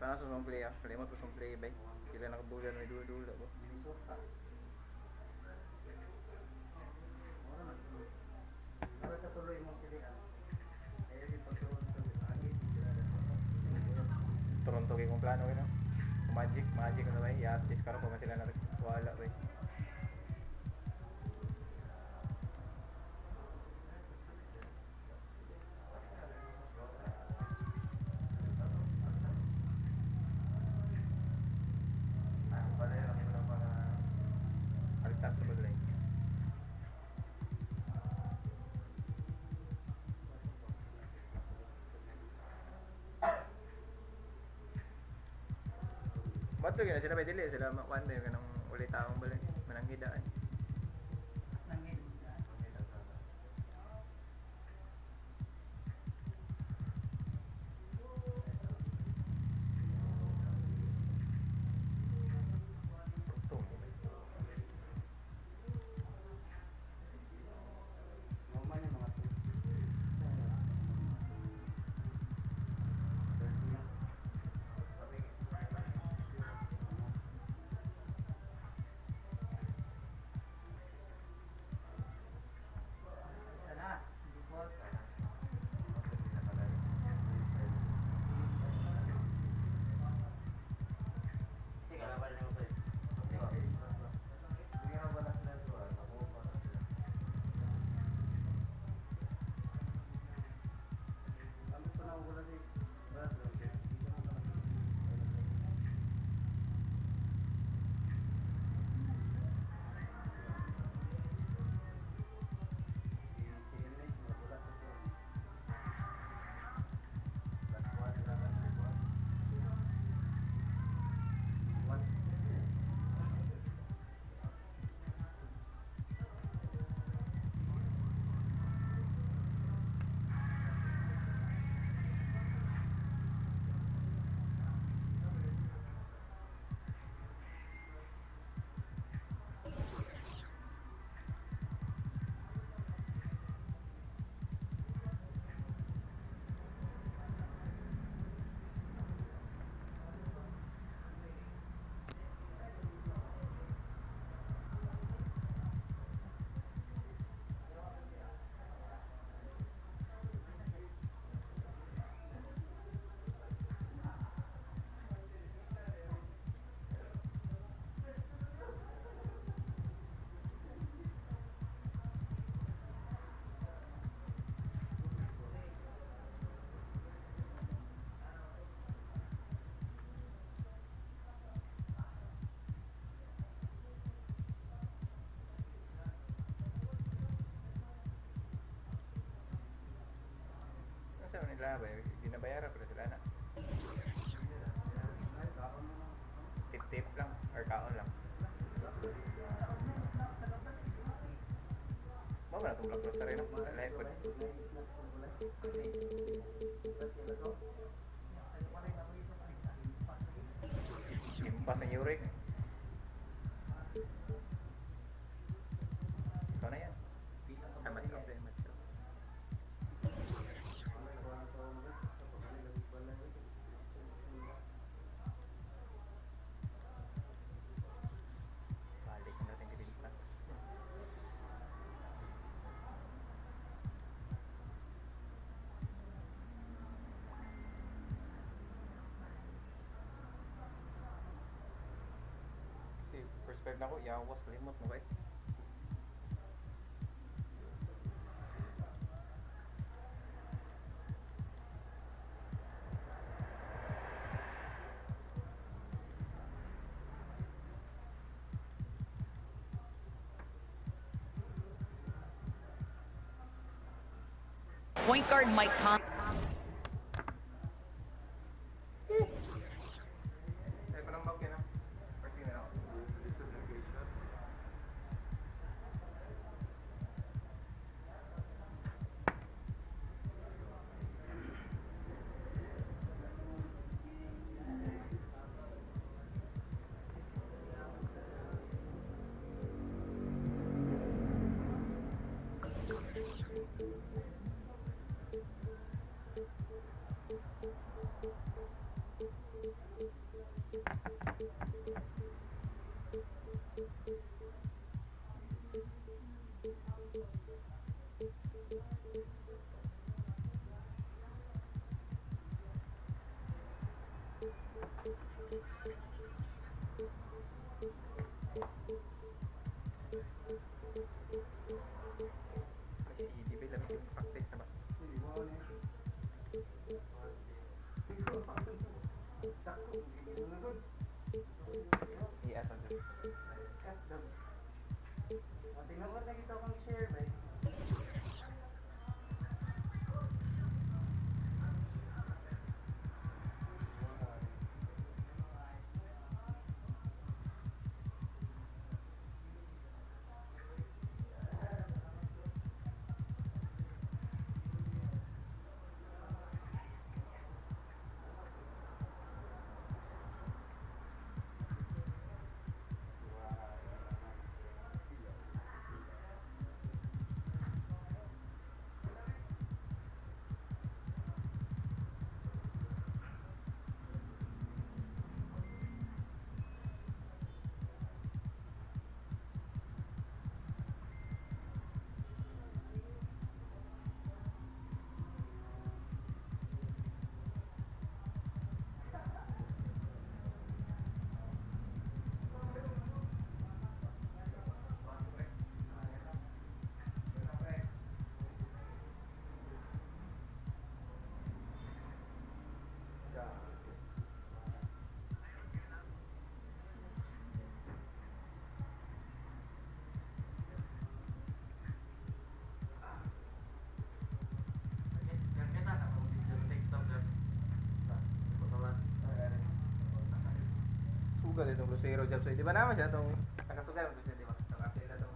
Panas sa play ah. Kalimot sa play bay. Kila nakabulan may dula-dula ba. Toronto kay kung plano no. Magic na bay. Yatis karon pa sila na wala bay. Pato gina sila dili sila makwante kanang ulit taong balik mananghidaan. Sa nila ba binabayaran pero sila na. Tip lang or kaon lang. Mo ba natong block sa rin no? Lahi po. Impas ng Yurik. Ikaw na yan. Match up. Balik natin kinilisan. Perspective na ko, yawas limot mo ba eh? Point guard Mike Con. sugat itong Lucero job sa. Di ba naman siya itong nakasugat mo siya, di ba? Itong ate na itong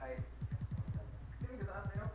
ay. Sino kita ate no?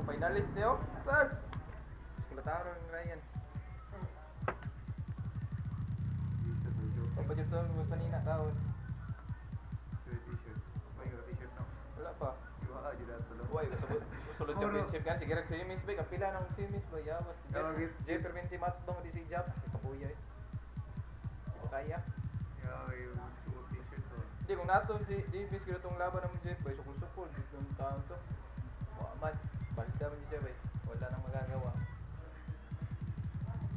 Finalis Deo, sas. Kelataro ng Ryan. Apa juta lu sanina tahun. T-shirt. May t-shirt na. Wala pa. Iwa aja dah tolong. Woi, sulod championship kan sige rek si Miss Bay kapila nang si Miss Bay yawas. J per 20 matong di si Jobs kapuya. Di kaya. Ya, yung t-shirt to. Di kung nato si Davis kilo tong laban ng J Bay sukul-sukul ditong taon to. Waman. Balik naman ni Jebay. Wala nang magagawa.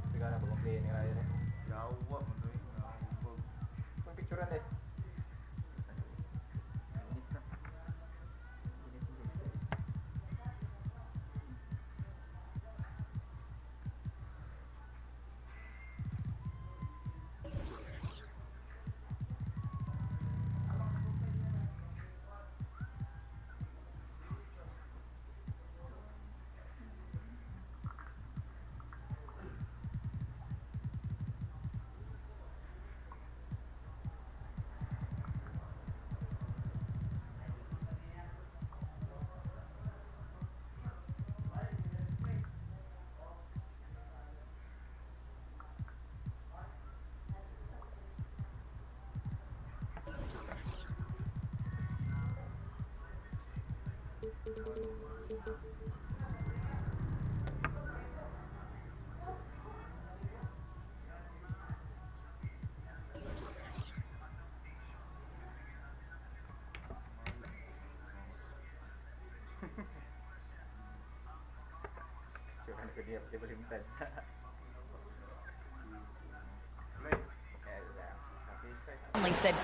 Hindi ka na pag-complain ni Ryan eh. Yawa mo doon. Kung picturean eh. Cuman ke dia berlimpah. Only said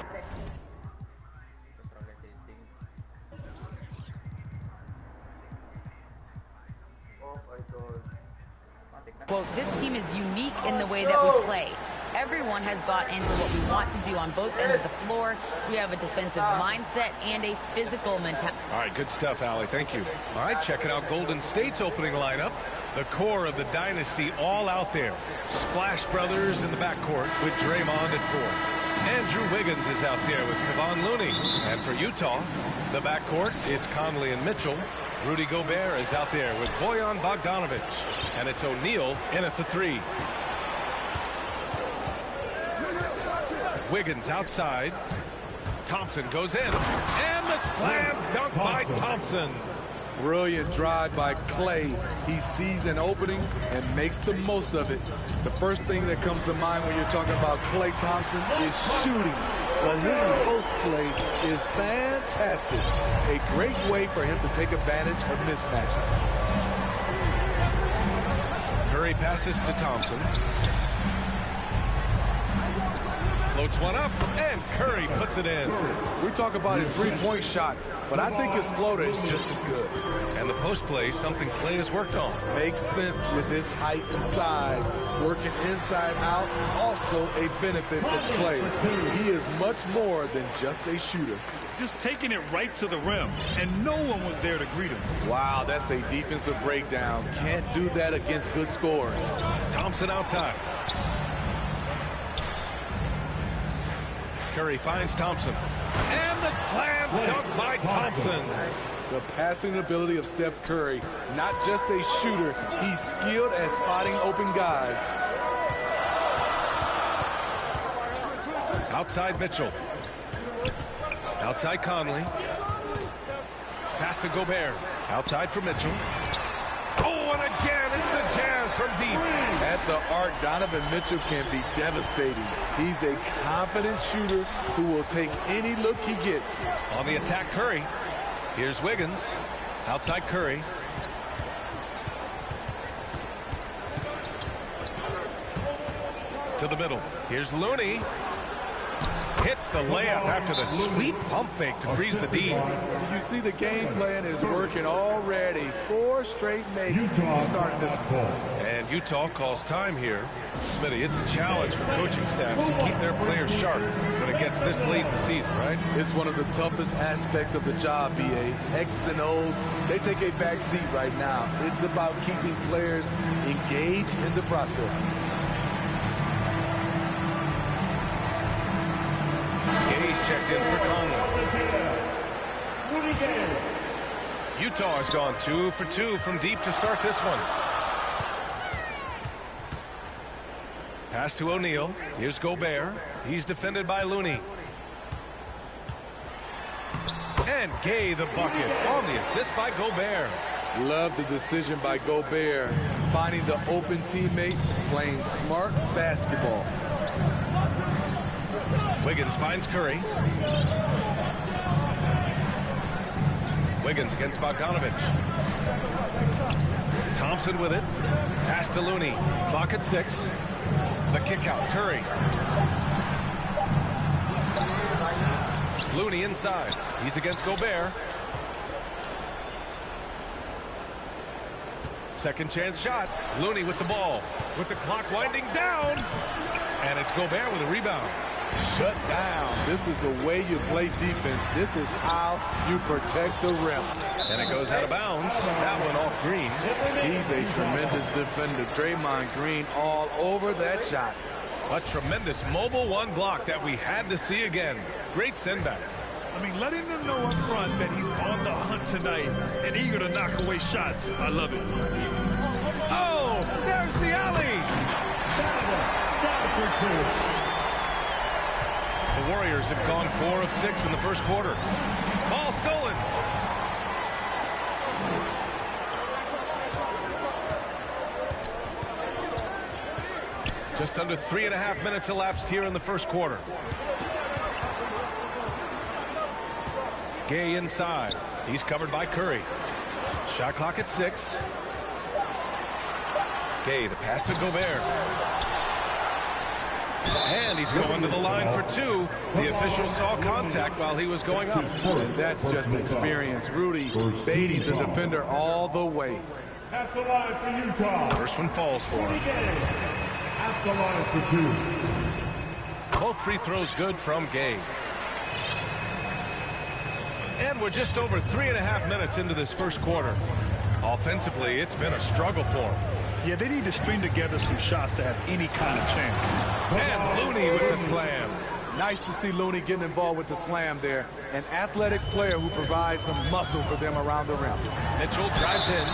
quote, this team is unique in the way that we play. Everyone has bought into what we want to do on both ends of the floor. We have a defensive mindset and a physical mentality. All right, good stuff, Allie. Thank you. All right, checking out Golden State's opening lineup. The core of the dynasty all out there. Splash Brothers in the backcourt with Draymond at 4. Andrew Wiggins is out there with Kevon Looney. And for Utah, the backcourt, it's Conley and Mitchell. Rudy Gobert is out there with Bojan Bogdanovic. And it's O'Neal in at the 3. Wiggins outside. Thompson goes in. And the slam dunk by Thompson. Brilliant drive by Clay. He sees an opening and makes the most of it. The first thing that comes to mind when you're talking about Klay Thompson is shooting. But his post play is fantastic. A great way for him to take advantage of mismatches. Curry passes to Thompson. Floats one up, and Curry puts it in. We talk about his three-point shot, but I think his floater is just as good. And the post play, something Clay has worked on. Makes sense with his height and size. Working inside out, also a benefit for Clay. He is much more than just a shooter. Just taking it right to the rim, and no one was there to greet him. Wow, that's a defensive breakdown. Can't do that against good scorers. Thompson outside. Curry finds Thompson. And the slam dunk by Thompson. The passing ability of Steph Curry, not just a shooter, he's skilled at spotting open guys. Outside Mitchell. Outside Conley. Pass to Gobert. Outside for Mitchell. Oh, and again, it's the Jazz from deep. At the arc, Donovan Mitchell can be devastating. He's a confident shooter who will take any look he gets. On the attack, Curry. Here's Wiggins. Outside Curry. To the middle. Here's Looney. Hits the layup after the sweet pump fake to freeze the D. You see the game plan is working already. 4 straight makes to start this one. And Utah calls time here. Smitty, it's a challenge for coaching staff to keep their players sharp when it gets this late in the season, right? It's one of the toughest aspects of the job, BA. X's and O's, they take a back seat right now. It's about keeping players engaged in the process. Gay's checked in for Conley. Utah has gone 2 for 2 from deep to start this one. Pass to O'Neal. Here's Gobert. He's defended by Looney. And Gay the bucket on the assist by Gobert. Love the decision by Gobert. Finding the open teammate, playing smart basketball. Wiggins finds Curry. Wiggins against Bogdanovich. Thompson with it. Pass to Looney. Clock at 6. The kick out. Curry. Looney inside. He's against Gobert. Second chance shot. Looney with the ball. With the clock winding down. And it's Gobert with a rebound. Shut down. This is the way you play defense. This is how you protect the rim. And it goes out of bounds. That one off Green. He's a tremendous defender. Draymond Green all over that shot. A tremendous mobile one block that we had to see again. Great send back. I mean, letting them know up front that he's on the hunt tonight and eager to knock away shots. I love it. Oh, there's the alley. The Warriors have gone 4 of 6 in the first quarter. Ball stolen. Just under 3.5 minutes elapsed here in the first quarter. Gay inside. He's covered by Curry. Shot clock at 6. Gay, the pass to Gobert. And he's going to the line for 2. The official saw contact while he was going up. And that's just experience. Rudy baiting the defender all the way. At the line for Utah. First one falls for him. At the line for 2. Both free throws good from Gay. And we're just over 3.5 minutes into this first quarter. Offensively, it's been a struggle for him. Yeah, they need to string together some shots to have any kind of chance. And Looney with the slam. Nice to see Looney getting involved with the slam there. An athletic player who provides some muscle for them around the rim. Mitchell drives in.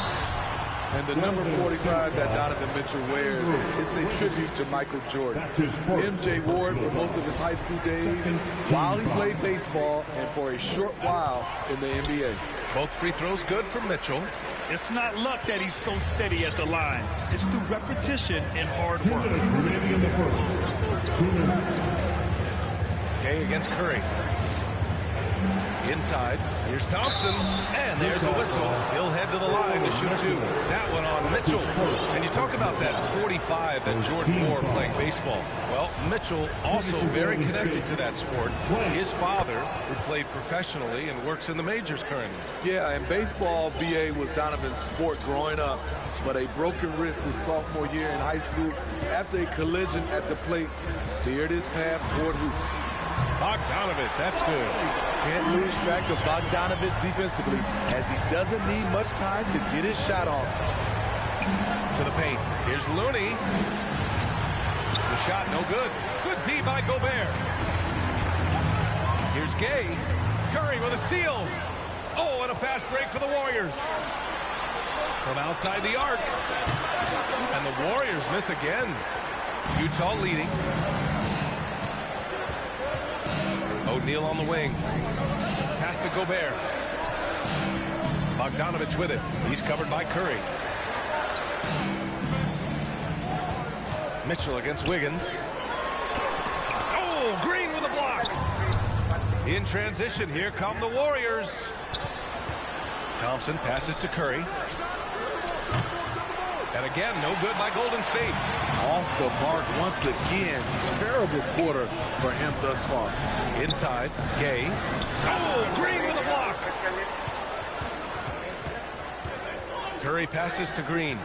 And the number 45 that Donovan Mitchell wears, it's a tribute to Michael Jordan. MJ wore it for most of his high school days while he played baseball and for a short while in the NBA. Both free throws good for Mitchell. It's not luck that he's so steady at the line. It's through repetition and hard work. 2 minutes remaining in the first. 2 minutes. Gay against Curry. Inside, here's Thompson, and there's a whistle. He'll head to the line to shoot 2. That one on Mitchell. And you talk about that 45 that Jordan wore playing baseball. Well, Mitchell also very connected to that sport. His father, who played professionally and works in the majors currently. Yeah, and baseball, BA, was Donovan's sport growing up. But a broken wrist his sophomore year in high school after a collision at the plate steered his path toward hoops. Bogdanovich, that's good. Can't lose track of Bogdanovich defensively as he doesn't need much time to get his shot off. To the paint. Here's Looney. The shot no good. Good D by Gobert. Here's Gay. Curry with a steal. Oh, and a fast break for the Warriors. From outside the arc. And the Warriors miss again. Utah leading. O'Neal on the wing. Pass to Gobert. Bogdanovich with it. He's covered by Curry. Mitchell against Wiggins. Oh, Green with a block. In transition, here come the Warriors. Thompson passes to Curry. And again, no good by Golden State. Off the mark once again. Terrible quarter for him thus far. Inside, Gay. Oh, Green with a block. Curry passes to Green.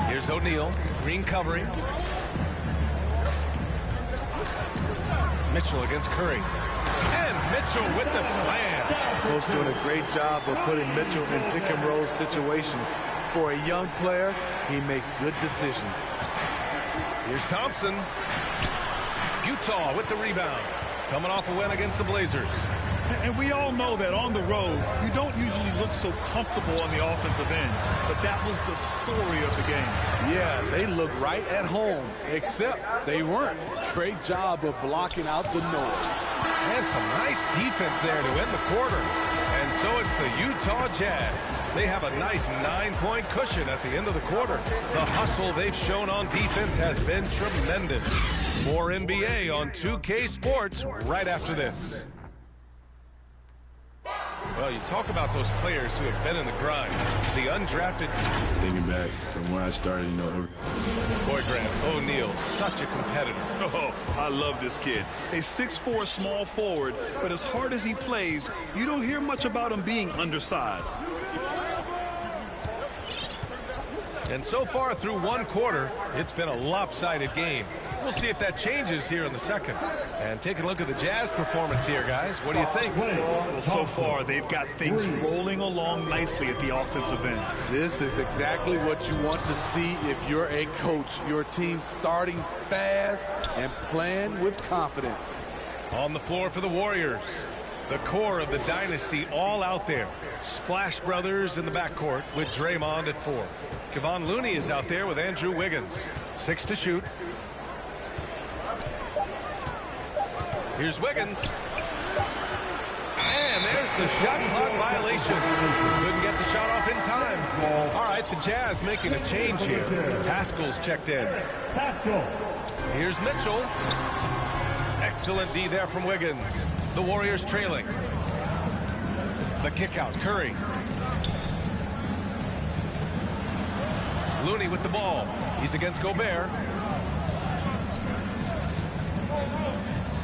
Here's O'Neal. Green covering. Mitchell against Curry. And Mitchell with the slam. Coach doing a great job of putting Mitchell in pick and roll situations. For a young player, he makes good decisions. Here's Thompson. Utah with the rebound. Coming off a win against the Blazers. And we all know that on the road, you don't usually look so comfortable on the offensive end. But that was the story of the game. Yeah, they look right at home, except they weren't. Great job of blocking out the noise. And some nice defense there to end the quarter. And so it's the Utah Jazz. They have a nice 9-point cushion at the end of the quarter. The hustle they've shown on defense has been tremendous. More NBA on 2K Sports right after this. Well, you talk about those players who have been in the grind. The undrafted. Thinking back from where I started, you know. Boy, Grant, O'Neal, such a competitor. Oh, I love this kid. A 6'4" small forward, but as hard as he plays, you don't hear much about him being undersized. And so far through one quarter, it's been a lopsided game. We'll see if that changes here in the second. And take a look at the Jazz performance here, guys. What do you think? Well, so far, they've got things rolling along nicely at the offensive end. This is exactly what you want to see if you're a coach. Your team starting fast and playing with confidence. On the floor for the Warriors. The core of the dynasty all out there. Splash Brothers in the backcourt with Draymond at 4. Kevon Looney is out there with Andrew Wiggins. 6 to shoot. Here's Wiggins. And there's the shot clock violation. Couldn't get the shot off in time. All right, the Jazz making a change here. Pascal's checked in. Here's Mitchell. Excellent D there from Wiggins. The Warriors trailing. The kick out, Curry. Looney with the ball. He's against Gobert.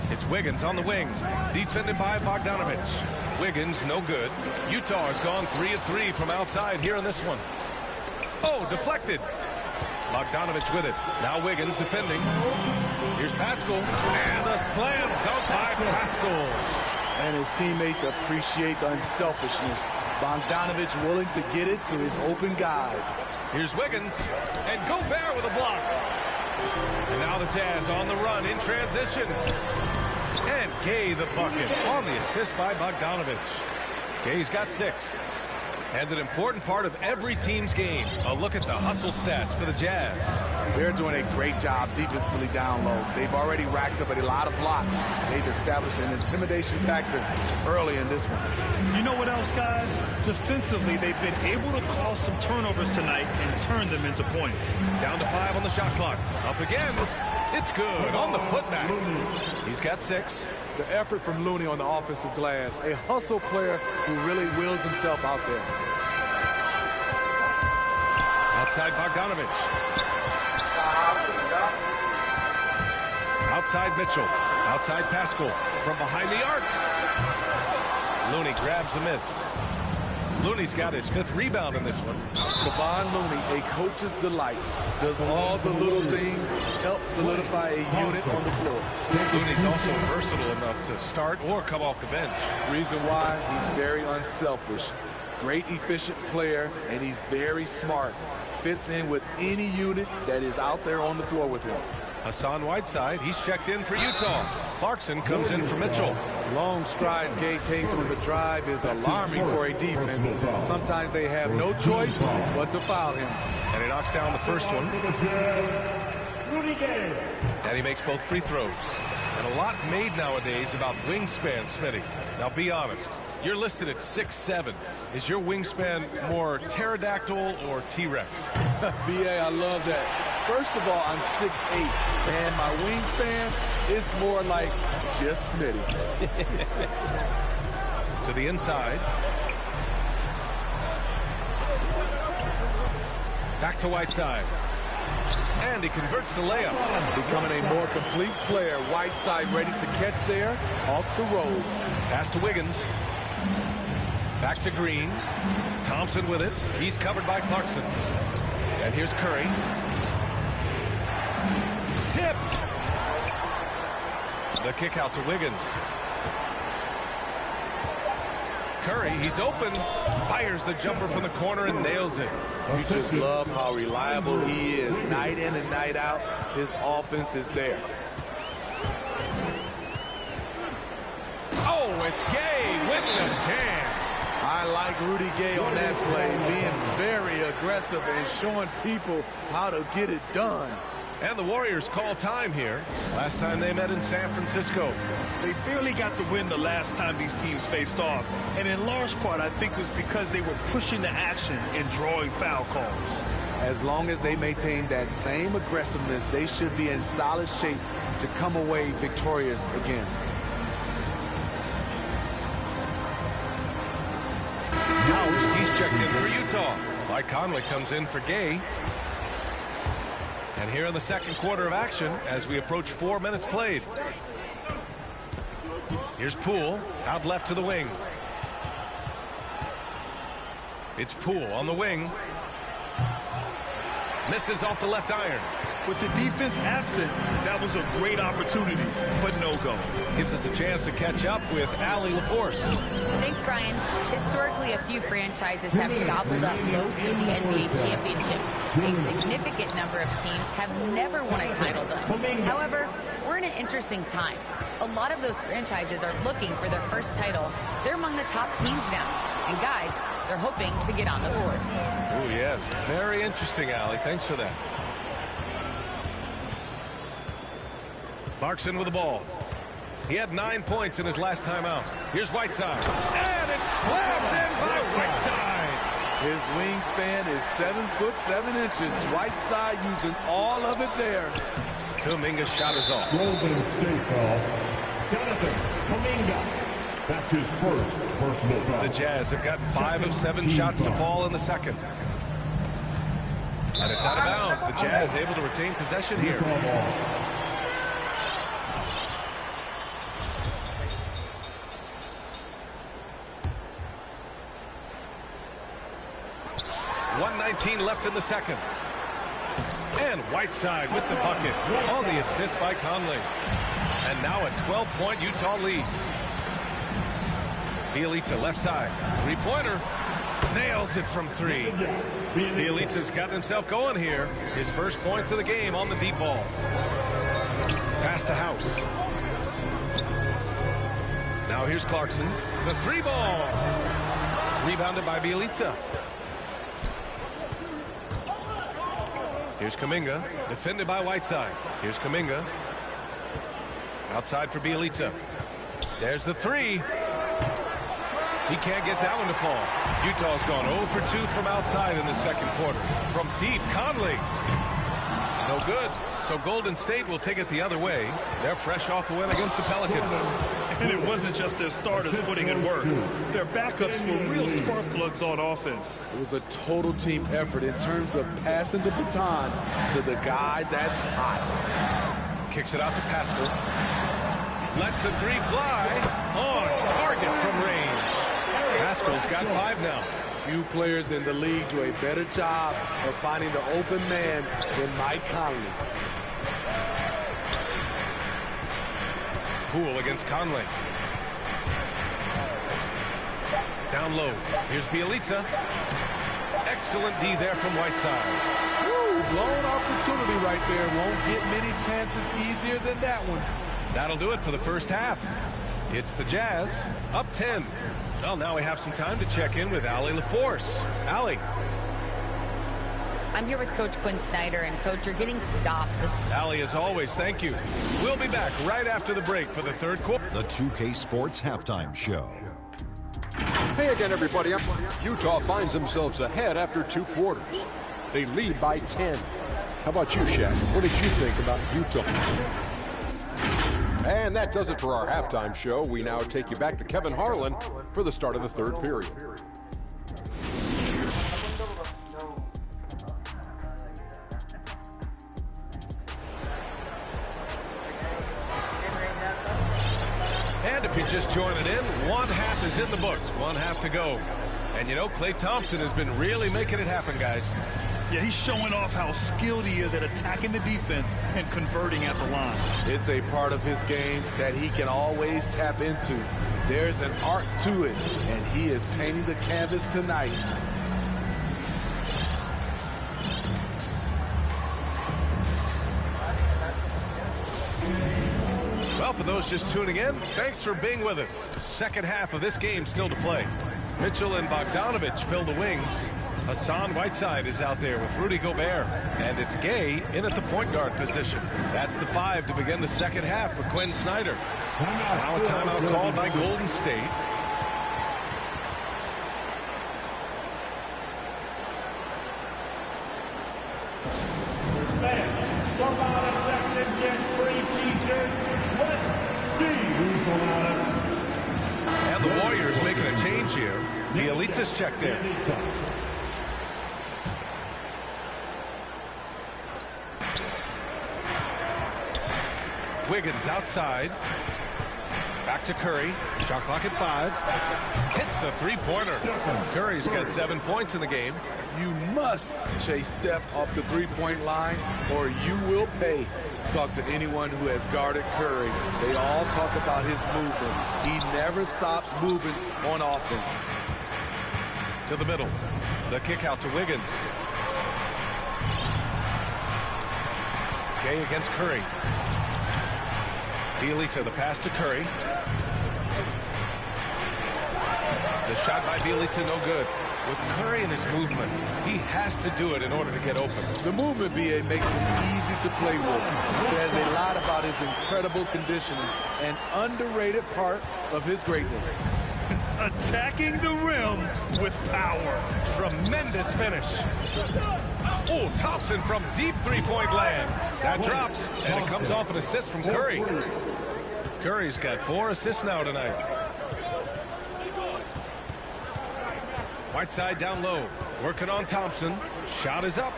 It's Wiggins on the wing. Defended by Bogdanovich. Wiggins, no good. Utah has gone 3 of 3 from outside here in this one. Oh, deflected. Bogdanovich with it. Now Wiggins defending. Here's Pascal. And a slam dunk by Pascal. And his teammates appreciate the unselfishness. Bogdanovich willing to get it to his open guys. Here's Wiggins. And Gobert with a block. And now the Jazz on the run in transition. And Gay the bucket on the assist by Bogdanovich. Gay's got 6. And an important part of every team's game. A look at the hustle stats for the Jazz. They're doing a great job defensively down low. They've already racked up a lot of blocks. They've established an intimidation factor early in this one. You know what else, guys? Defensively, they've been able to cause some turnovers tonight and turn them into points. Down to 5 on the shot clock. Up again. It's good on the putback. He's got 6. The effort from Looney on the offensive glass. A hustle player who really wills himself out there. Outside Bogdanovich. Outside Mitchell. Outside Pascal. From behind the arc. Looney grabs a miss. Looney's got his 5th rebound in this one. Kevon Looney, a coach's delight, does all the little things, helps solidify a unit on the floor. Looney's also versatile enough to start or come off the bench. Reason why, he's very unselfish. Great efficient player, and he's very smart. Fits in with any unit that is out there on the floor with him. Hassan Whiteside, he's checked in for Utah. Clarkson comes in for Mitchell. Long strides Gay takes on the drive is alarming for a defense. Sometimes they have no choice but to foul him. And he knocks down the first one. And he makes both free throws. And a lot made nowadays about wingspan, Smitty. Now be honest. You're listed at 6'7". Is your wingspan more pterodactyl or T-Rex? BA, I love that. First of all, I'm 6'8", and my wingspan is more like just Smitty. To the inside. Back to Whiteside. And he converts the layup. Becoming a more complete player. Whiteside ready to catch there off the roll. Pass to Wiggins. Back to Green. Thompson with it. He's covered by Clarkson. And here's Curry. Tipped. The kick out to Wiggins. Curry, he's open. Fires the jumper from the corner and nails it. You just love how reliable he is. Night in and night out, his offense is there. Oh, it's Gay with the jam. I like Rudy Gay on that play, being very aggressive and showing people how to get it done. And the Warriors call time here. Last time they met in San Francisco. They barely got the win the last time these teams faced off. And in large part, I think it was because they were pushing the action and drawing foul calls. As long as they maintain that same aggressiveness, they should be in solid shape to come away victorious again. Now he's checked in for Utah. Mike Conley comes in for Gay. And here in the second quarter of action as we approach 4 minutes played. Here's Poole out left to the wing. It's Poole on the wing. Misses off the left iron. With the defense absent, that was a great opportunity, but no go. Gives us a chance to catch up with Allie LaForce. Thanks, Brian. Historically, a few franchises have gobbled up most of the NBA championships. A significant number of teams have never won a title, though. However, we're in an interesting time. A lot of those franchises are looking for their first title. They're among the top teams now. And guys, they're hoping to get on the board. Oh, yes. Very interesting, Allie. Thanks for that. Clarkson with the ball. He had 9 points in his last time out. Here's Whiteside. And it's slammed in by Whiteside. His wingspan is 7'7". Whiteside using all of it there. Kuminga's shot is off. Golden State foul. Jonathan Kuminga. That's his first personal foul. The Jazz have got 5 of 7 shots to fall in the second. And it's out of bounds. The Jazz able to retain possession here. .119 left in the second. And Whiteside with the bucket on the assist by Conley. And now a 12-point Utah lead. Bielitsa left side. Three-pointer. Nails it from 3. Bielitsa's gotten himself going here. His first points of the game on the deep ball. Pass to House. Now here's Clarkson. The 3-ball. Rebounded by Bielitsa. Here's Kuminga, defended by Whiteside. Here's Kuminga. Outside for Bielitsa. There's the 3. He can't get that one to fall. Utah's gone 0 for 2 from outside in the second quarter. From deep, Conley. No good. So Golden State will take it the other way. They're fresh off the win against the Pelicans. And it wasn't just their starters putting in work. Their backups were real spark plugs on offense. It was a total team effort in terms of passing the baton to the guy that's hot. Kicks it out to Pascal. Lets the 3 fly. On target from range. Pascal's got 5 now. Few players in the league do a better job of finding the open man than Mike Conley. Poole against Conley. Down low. Here's Bielitsa. Excellent D there from Whiteside. Woo, blown opportunity right there. Won't get many chances easier than that one. That'll do it for the first half. It's the Jazz up 10. Well, now we have some time to check in with Allie LaForce. Allie. I'm here with Coach Quinn Snyder, and Coach, you're getting stops. Allie, as always, thank you. We'll be back right after the break for the third quarter. The 2K Sports Halftime Show. Hey again, everybody. Utah finds themselves ahead after 2 quarters. They lead by 10. How about you, Shaq? What did you think about Utah? And that does it for our halftime show. We now take you back to Kevin Harlan for the start of the third period. And if you're just joining in, 1/2 is in the books, 1/2 to go. And you know, Klay Thompson has been really making it happen, guys. Yeah, he's showing off how skilled he is at attacking the defense and converting at the line. It's a part of his game that he can always tap into. There's an art to it, and he is painting the canvas tonight. Well, for those just tuning in, thanks for being with us. Second half of this game still to play. Mitchell and Bogdanovich fill the wings. Hassan Whiteside is out there with Rudy Gobert. And it's Gay in at the point guard position. That's the 5 to begin the second half for Quinn Snyder. Now a timeout called by Golden State. And the Warriors making a change here. Bielitsa's checked in. Wiggins outside. Back to Curry. Shot clock at 5. Hits the three-pointer. Curry's got 7 points in the game. You must chase Steph off the three-point line or you will pay. Talk to anyone who has guarded Curry. They all talk about his movement. He never stops moving on offense. To the middle. The kick out to Wiggins. Gay against Curry. Bielitsa, the pass to Curry. The shot by Bielitsa, no good. With Curry and his movement, he has to do it in order to get open. The movement, B.A., makes him easy to play with. Says a lot about his incredible conditioning, an underrated part of his greatness. Attacking the rim with power. Tremendous finish. Oh, Thompson from deep three-point land. That drops, and it comes off an assist from Curry. Curry's got 4 assists now tonight. Whiteside down low, working on Thompson. Shot is up.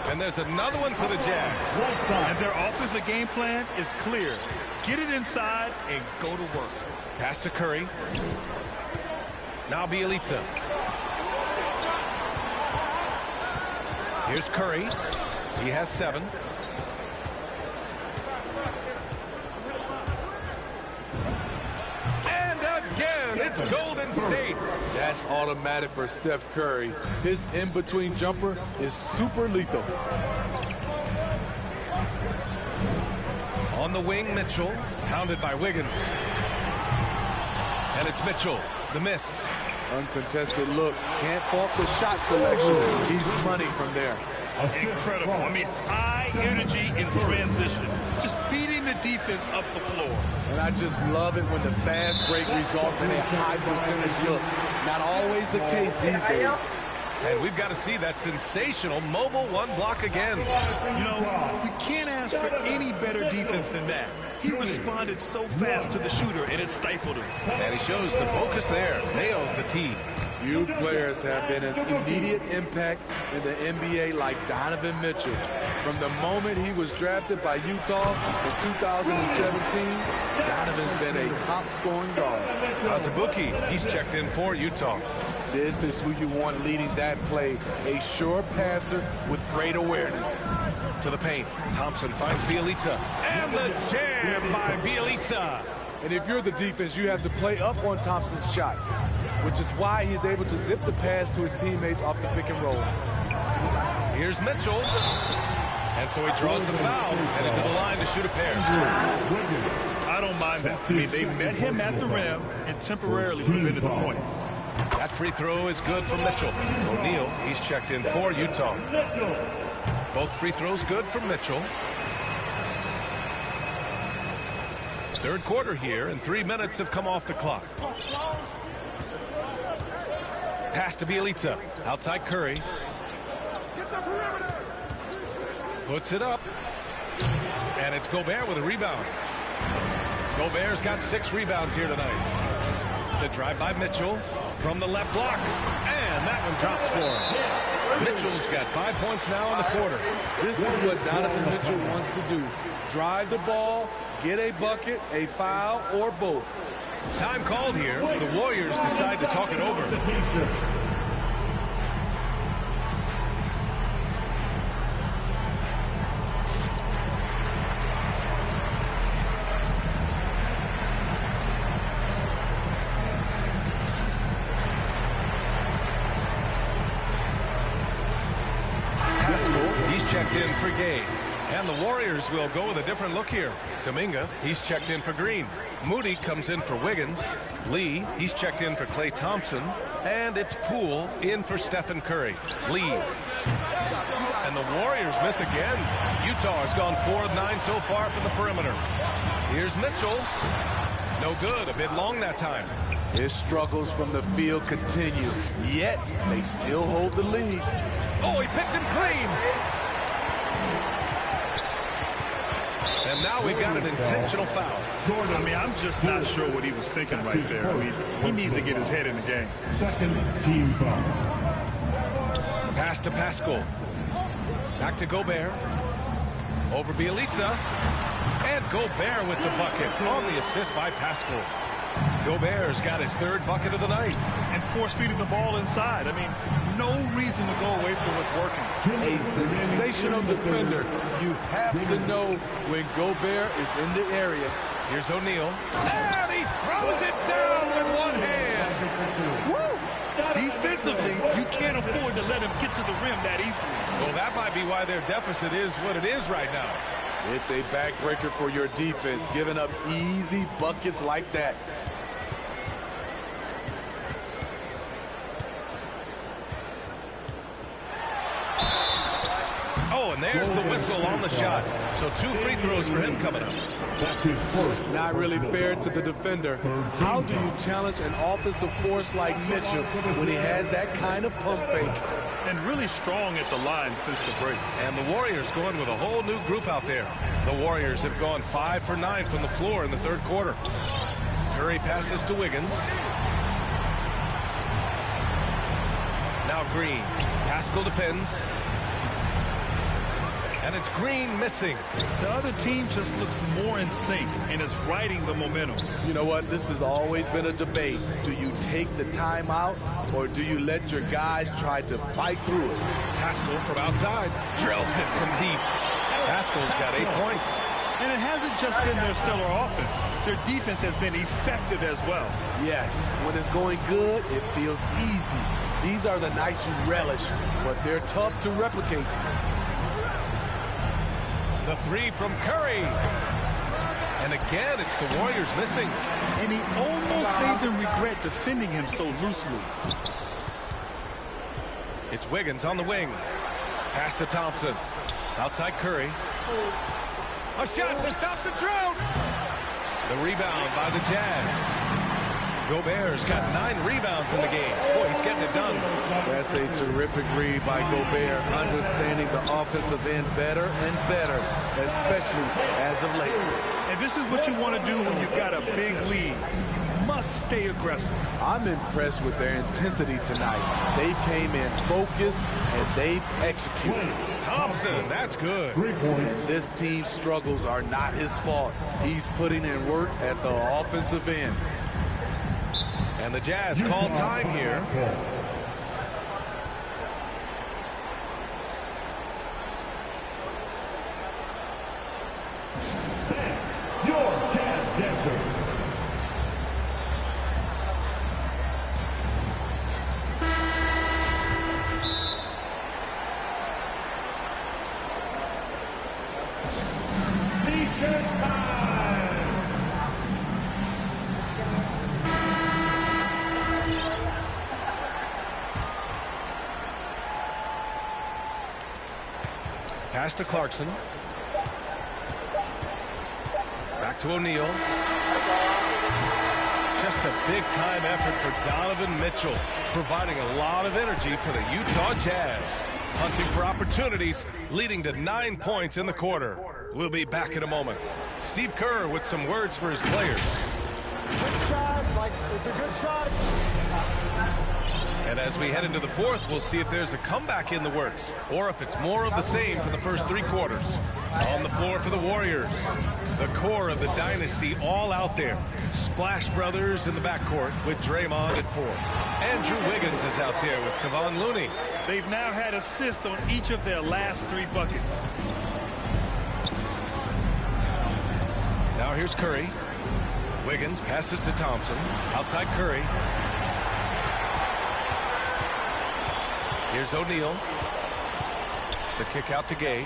And there's another one for the Jazz. And their offensive game plan is clear. Get it inside and go to work. Pass to Curry. Now Bielitsa. Here's Curry. He has 7. And again, it's Golden State. That's automatic for Steph Curry. His in-between jumper is super lethal. On the wing, Mitchell, pounded by Wiggins. And it's Mitchell, the miss. Uncontested look. Can't fault the shot selection. He's money from there. Incredible. I mean, high energy in transition. Just beating the defense up the floor. And I just love it when the fast break results in a high percentage look. Not always the case these days. And we've got to see that sensational mobile one block again. You know, we can't ask for any better defense than that. He responded so fast to the shooter, and it stifled him. And he shows the focus there. Nails the tee. Few players have been an immediate impact in the NBA like Donovan Mitchell. From the moment he was drafted by Utah in 2017, Donovan's been a top-scoring guard. Azubuike, he's checked in for Utah. This is who you want leading that play, a sure passer with great awareness. To the paint, Thompson finds Bielitsa, and the jam by Bielitsa. And if you're the defense, you have to play up on Thompson's shot, which is why he's able to zip the pass to his teammates off the pick and roll. Here's Mitchell. And so he draws the foul, headed to the line to shoot a pair. I don't mind that. I mean, they met him at the rim and temporarily prevented the points. That free throw is good for Mitchell. O'Neal, he's checked in for Utah. Both free throws good for Mitchell. Third quarter here, and 3 minutes have come off the clock. Pass to Bielitsa. Outside Curry. Puts it up. And it's Gobert with a rebound. Gobert's got 6 rebounds here tonight. The drive by Mitchell from the left block. And that one drops for him. Mitchell's got 5 points now in the quarter. This is what Donovan Mitchell wants to do. Drive the ball, get a bucket, a foul, or both. Time called here. The Warriors decide to talk it over. He's checked in for Gay. And the Warriors will go with a different look here. Kuminga, he's checked in for Green. Moody comes in for Wiggins. Lee, he's checked in for Klay Thompson. And it's Poole in for Stephen Curry. Lee. And the Warriors miss again. Utah has gone 4 of 9 so far from the perimeter. Here's Mitchell. No good. A bit long that time. His struggles from the field continue. Yet, they still hold the lead. Oh, he picked him clean. And now we've got an intentional foul. I mean, I'm just not sure what he was thinking right there. I mean, he needs to get his head in the game. Second team foul. Pass to Pascal. Back to Gobert. Over Bielitsa. And Gobert with the bucket on the assist by Pascal. Gobert's got his 3rd bucket of the night. And force-feeding the ball inside. I mean, no reason to go away from what's working. A sensational defender. You have to know when Gobert is in the area. Here's O'Neal. And he throws it down with one hand. Woo! Defensively, you can't afford to let him get to the rim that easily. Well, that might be why their deficit is what it is right now. It's a backbreaker for your defense, giving up easy buckets like that. Oh, and there's the whistle on the shot. So 2 free throws for him coming up. That's his first. Not really fair to the defender. How do you challenge an offensive force like Mitchell when he has that kind of pump fake? And really strong at the line since the break. And the Warriors going with a whole new group out there. The Warriors have gone 5 for 9 from the floor in the 3rd quarter. Curry passes to Wiggins. Now Green. Pascal defends. And it's Green missing. The other team just looks more in sync and is riding the momentum. You know what? This has always been a debate. Do you take the timeout or do you let your guys try to fight through it? Pascal from outside drills it from deep. Pascal's got 8 points. And it hasn't just been their stellar offense. Their defense has been effective as well. Yes, when it's going good, it feels easy. These are the nights you relish, but they're tough to replicate. The 3 from Curry. And again, it's the Warriors missing. And he almost made them regret defending him so loosely. It's Wiggins on the wing. Pass to Thompson. Outside Curry. A shot to stop the drought. The rebound by the Jazz. Gobert's got 9 rebounds in the game. Boy, he's getting it done. That's a terrific read by Gobert, understanding the offensive end better and better, especially as of late. And this is what you want to do when you've got a big lead. You must stay aggressive. I'm impressed with their intensity tonight. They came in focused and they've executed. Thompson, that's good. And this team's struggles are not his fault. He's putting in work at the offensive end. And the Jazz call time here. Your Jazz dancer. T-shirt time. Pass to Clarkson. Back to O'Neal. Just a big-time effort for Donovan Mitchell, providing a lot of energy for the Utah Jazz. Hunting for opportunities, leading to 9 points in the quarter. We'll be back in a moment. Steve Kerr with some words for his players. Good shot, like it's a good shot. And as we head into the fourth, we'll see if there's a comeback in the works or if it's more of the same for the first 3 quarters. On the floor for the Warriors, the core of the dynasty all out there. Splash Brothers in the backcourt with Draymond at 4. Andrew Wiggins is out there with Kevon Looney. They've now had assists on each of their last 3 buckets. Now here's Curry. Wiggins passes to Thompson. Outside Curry. Here's O'Neal. The kick out to Gay.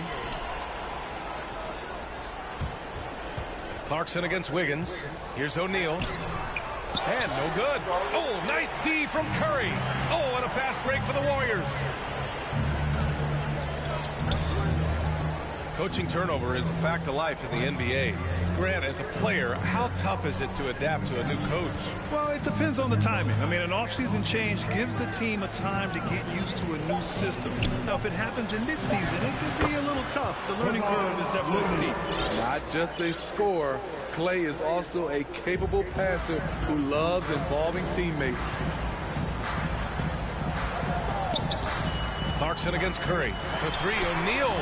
Clarkson against Wiggins. Here's O'Neal. And no good. Oh, nice D from Curry. Oh, and a fast break for the Warriors. Coaching turnover is a fact of life in the NBA. Grant, as a player, how tough is it to adapt to a new coach? Well, it depends on the timing. I mean, an offseason change gives the team a time to get used to a new system. Now, if it happens in midseason, it could be a little tough. The learning curve is definitely steep. Not just a scorer, Clay is also a capable passer who loves involving teammates. Clarkson against Curry. For 3, O'Neal.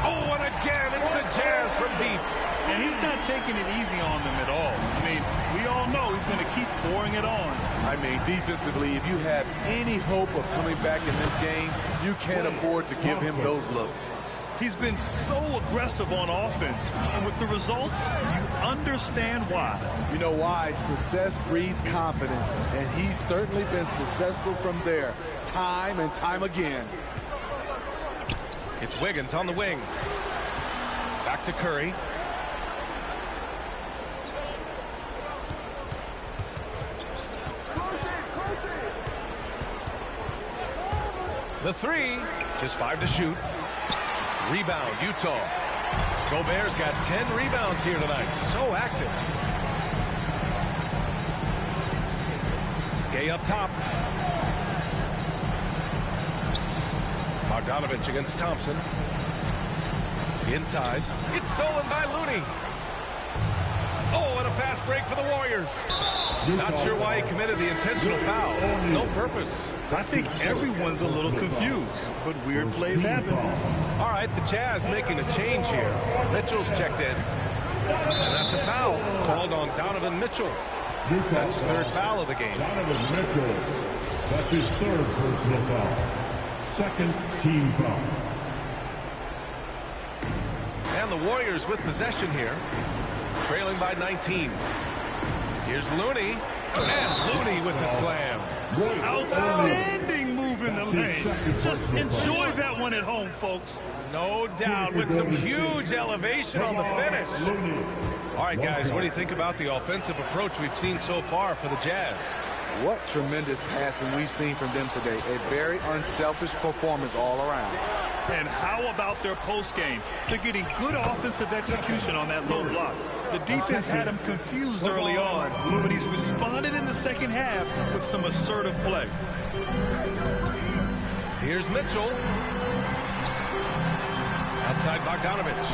Oh, and again, it's the Jazz from deep. And he's not taking it easy on them at all. I mean, we all know he's going to keep pouring it on. I mean, defensively, if you have any hope of coming back in this game, you can't afford to give him those looks. He's been so aggressive on offense, and with the results, you understand why. You know why? Success breeds confidence, and he's certainly been successful from there, time and time again. It's Wiggins on the wing. Back to Curry. The 3, just 5 to shoot. Rebound, Utah. Gobert's got 10 rebounds here tonight. So active. Gay up top. Bogdanovich against Thompson. Inside. It's stolen by Looney. Oh, and a fast break for the Warriors. Not sure why he committed the intentional foul. No purpose. I think everyone's a little confused, but weird plays happen. All right, the Jazz making a change here. Mitchell's checked in. And that's a foul called on Donovan Mitchell. That's his 3rd foul of the game. Donovan Mitchell. That's his 3rd personal foul. 2nd team foul. And the Warriors with possession here. Trailing by 19. Here's Looney. And Looney with the slam. Outstanding move in the lane. Just enjoy that one at home, folks. No doubt, with some huge elevation on the finish. All right, guys, what do you think about the offensive approach we've seen so far for the Jazz? What tremendous passing we've seen from them today. A very unselfish performance all around. And how about their post game? They're getting good offensive execution on that low block. The defense had him confused early on, but he's responded in the second half with some assertive play. Here's Mitchell. Outside Bogdanovich.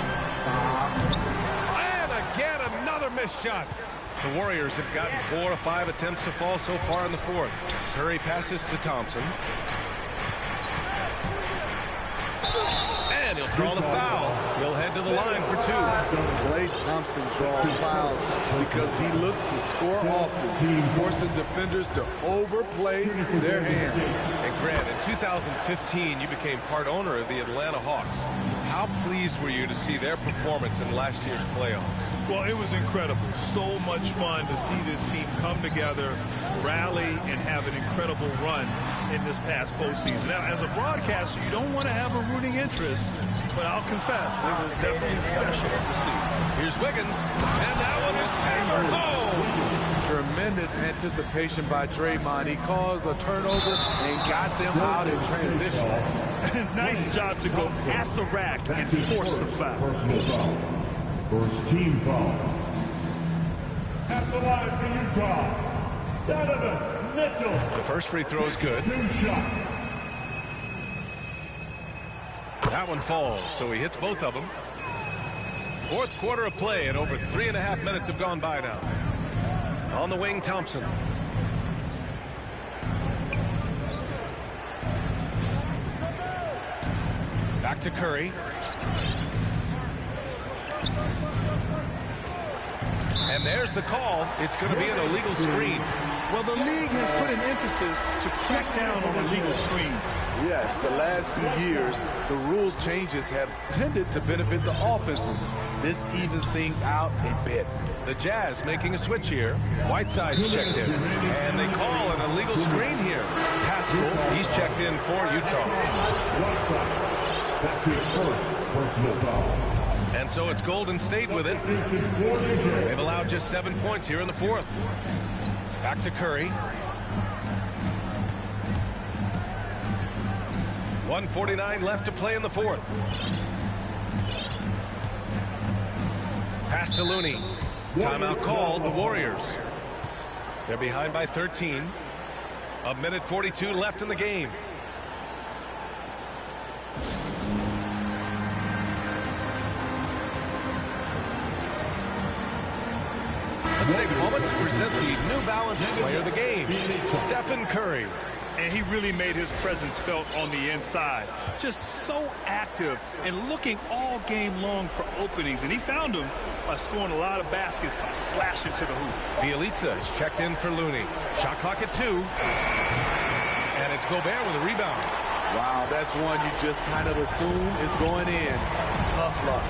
And again, another missed shot. The Warriors have gotten 4 of 5 attempts to fall so far in the 4th. Curry passes to Thompson. And he'll draw the foul. He'll head to the line for 2. Klay Thompson draws fouls because he looks to score often, forcing defenders to overplay their hand. And Grant, in 2015, you became part owner of the Atlanta Hawks. How pleased were you to see their performance in last year's playoffs? Well, it was incredible. So much fun to see this team come together, rally, and have an incredible run in this past postseason. Now, as a broadcaster, you don't want to have a rooting interest, but I'll confess, it was definitely special to see. Here's Wiggins, and that one is hammered home. Tremendous anticipation by Draymond. He caused a turnover and got them out in transition. Nice job to go at the rack and force the foul. Personal foul. First team foul. At the line for Utah, Donovan Mitchell. The first free throw is good. 2 shots. That one falls, so he hits both of them. Fourth quarter of play, and over 3.5 minutes have gone by now. On the wing, Thompson. Back to Curry. And there's the call. It's going to be an illegal screen. Well, the league has put an emphasis to crack down on illegal screens. Yes, the last few years, the rules changes have tended to benefit the offenses. This evens things out a bit. The Jazz making a switch here. Whiteside's checked in. And they call an illegal screen here. Pascal, he's checked in for Utah. That's his first personal foul. And so it's Golden State with it. They've allowed just 7 points here in the fourth. Back to Curry. 1:49 left to play in the fourth. Pass to Looney. Timeout called, the Warriors. They're behind by 13. 1:42 left in the game. Let's take a moment to present the New Balance player of the game, Stephen Curry. And he really made his presence felt on the inside. Just so active and looking all game long for openings. And he found them by scoring a lot of baskets by slashing to the hoop. Bielitsa is checked in for Looney. Shot clock at 2. And it's Gobert with a rebound. Wow, that's one you just kind of assume is going in. Tough luck.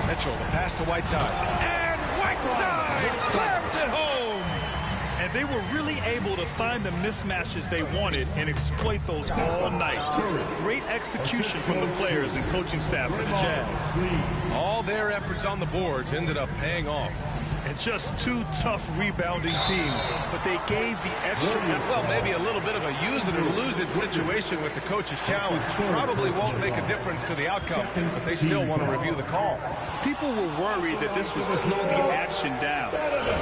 Mitchell, the pass to Whiteside. And Whiteside slams it home! And they were really able to find the mismatches they wanted and exploit those all night. Great execution from the players and coaching staff for the Jazz. All their efforts on the boards ended up paying off. And just two tough rebounding teams, but they gave the extra effort. Well, maybe a little bit of a use it or lose it situation with the coach's challenge. Probably won't make a difference to the outcome, but they still want to review the call. People were worried that this would slow the action down.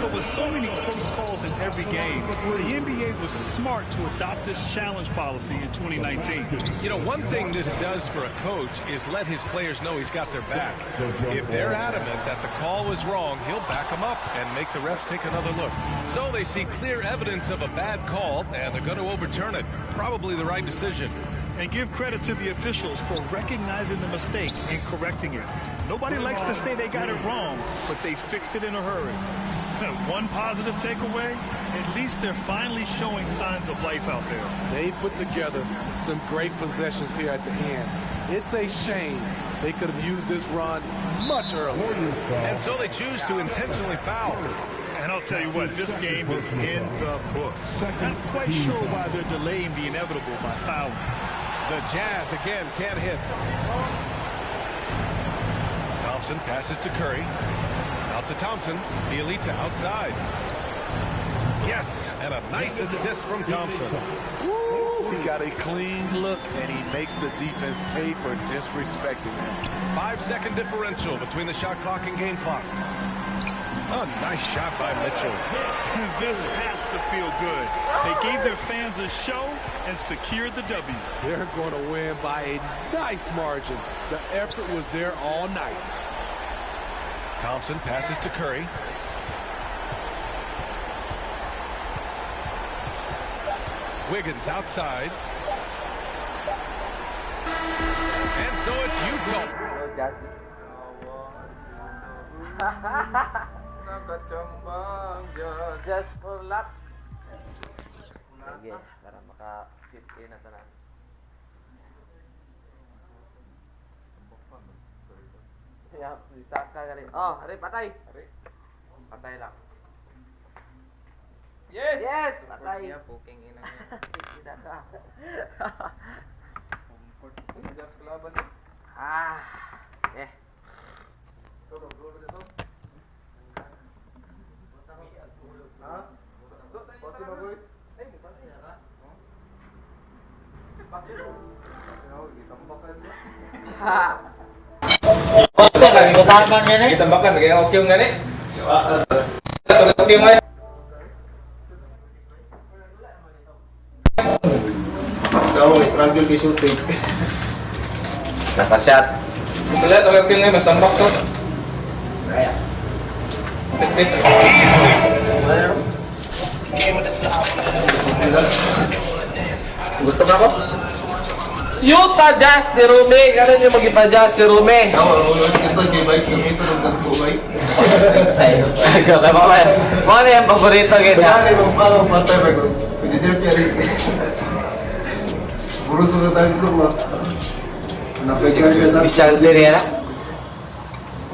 But with so many close calls in every game, the NBA was smart to adopt this challenge policy in 2019. You know, one thing this does for a coach is let his players know he's got their back. If they're adamant that the call was wrong, he'll back them up and make the refs take another look. So they see clear evidence of a bad call, and they're going to overturn it. Probably the right decision. And give credit to the officials for recognizing the mistake and correcting it. Nobody likes to say they got it wrong, but they fixed it in a hurry. One positive takeaway, at least they're finally showing signs of life out there. They put together some great possessions here at the end. It's a shame they could have used this run much earlier. And so they choose to intentionally foul. And I'll tell you what, this game is in the books. Not quite sure why they're delaying the inevitable by fouling. The Jazz again can't hit. Thompson passes to Curry. Out to Thompson. Bielitsa outside. Yes, and a nice assist from Thompson. Woo, he got a clean look, and he makes the defense pay for disrespecting him. 5-second differential between the shot clock and game clock. A nice shot by Mitchell. This has to feel good. They gave their fans a show and secured the W. They're going to win by a nice margin. The effort was there all night. Thompson passes to Curry. Wiggins outside. And so it's Utah. Just for luck. Sige, para maka-fit in na tanan. Ya, bisa ka gali. Oh, ari patay. Patay lang. Yes. Yes, patay. Ya, puking ina niya. Tidak ka. Comfort. Jobs kalaban. Ah. Kita makan kayak oke nggak nih? Oke nggak? Kamu struggle di shooting. Nakasyat. Bisa lihat oke nggak mas tambak tuh. Kayak. Gusto na ako? Utah Jazz ni Rume. Gano'n yung mag-ipa-jazz si Rume. Gusto niya ba yung ito ng nagpumay? Ikaw kaya mamaya. Mga na yung paborito ganyan. Kaya yung parang patay ba ko? Pwede niya siya rin. Puro sunod ang ko mo. Special din yan.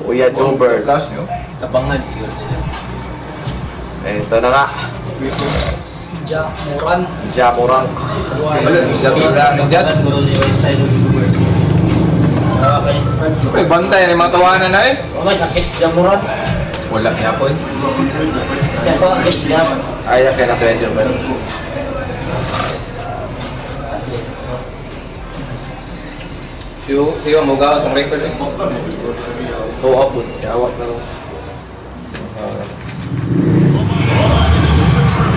Kuya Jumper. Sabangan siguro. Ito na nga. Jamuran. Jamuran. May bantay na mga tawanan na eh. May sakit jamuran. Wala niya po eh. Ayaw kaya na kaya Jumper. Siya mo gawa sa record eh. Oo, abot. Awak na lang.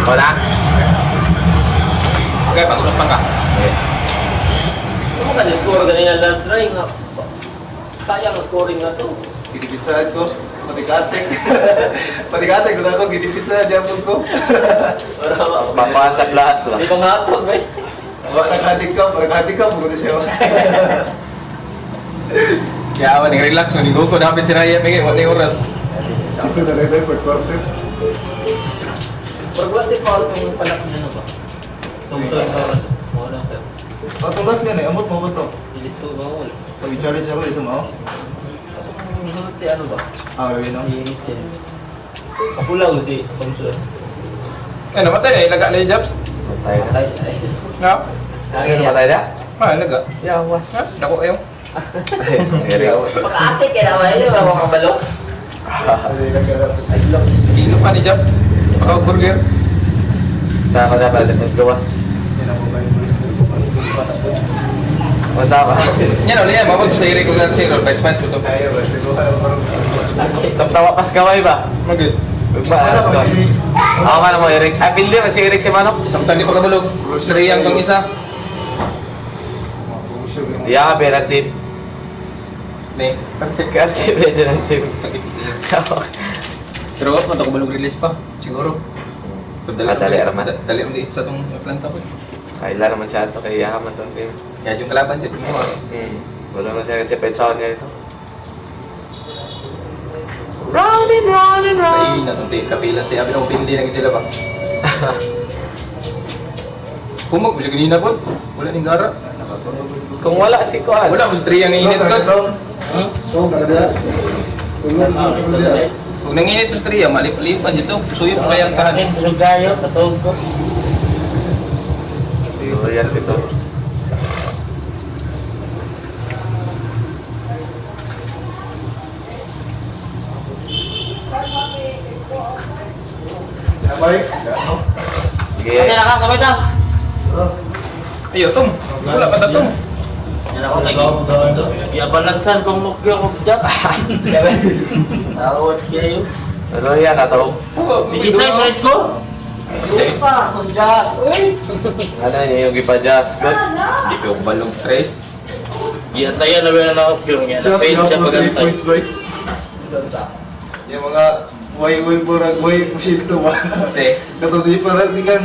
Wala? Okay, pasok ka. Ano ka na-score ganyan last try nga? Kaya ang scoring na to. Gidipitsaan ko. Patikatek. Patikatek ko na ako. Gidipitsaan dyan ko. Papahan sa class lah. Di ba nga ito, ba? Nakadik ka. Puro na siya. Kaya awan, relax. Ninggo ko dapat si Raya. May wala yung oras. Isa na rin per quarter. Pag wala di pa itong panak niya na ba? Itong oras. Wala ka. Tumbas ka na. Amot mo ba ito? Dito ba wala? Pag-challenge ako dito mo. Minunod si ano ba? Ah, yun o. Si Mitchell. Kapulaw si Thompson. Eh, namatay na. Ilaga na yung jobs. Matay. Nga? Namatay na? Ah, ilaga. Yawas. Naku kayo. Pagka-ate kaya naman yun. Wala kang kabalo. Ilo pa ni Jobs. Burger. Saan ka na pala? Mas gawas. What's up? Yan ulit yan. Mabag ko sa iri ko sa zero. Bench match ko ito. Tawa pas kaway ba? Magod. Magpaalas ko. Ako ka na mo, Eric. Ay, pildi man si Eric si Manok. Isang tani pa kabulog. Triyang kang isa. Yeah, berat tip. Nih, karche pwede ng tip. Sakit niya. Pero wag mo ito kubalog release pa. Siguro. Dali araman. Dali ang diit sa itong Atlanta ko. Kaila naman siya ito. Kaya yaman ito. Kaya yung kalaban siya. Wala na siya kasi petsawan niya ito. Round and round and round. Ay, natuntiin kapila siya. Abi na upili na sila ba? Pumag mo siya ganina po. Wala ning gara. Kung wala si Kuan. Wala mo striya ng init ka. Kung nanginit to striya, malip-lipan dito. Suyo pa kayang kahanin. Pusog kayo, katog ko. Yes, ito. Sabay. Okay. Pati na ka, sabay ta. Ayo, Tom. Wala pa ta, Tom. Yan ako lagi. Yabanagsan kung mukyo ko dyan. Tawad kayo. Ano yan, ato? 16 size ko? Lupa, kung jazz. Uy! Ano yun, yung ipa-jazz ko? Hindi ko balong tres. Yan tayo na rin na mukyo niya. Napain siya pagantay. Yung mga way pushito ba? Kasi? Katong di parang di ka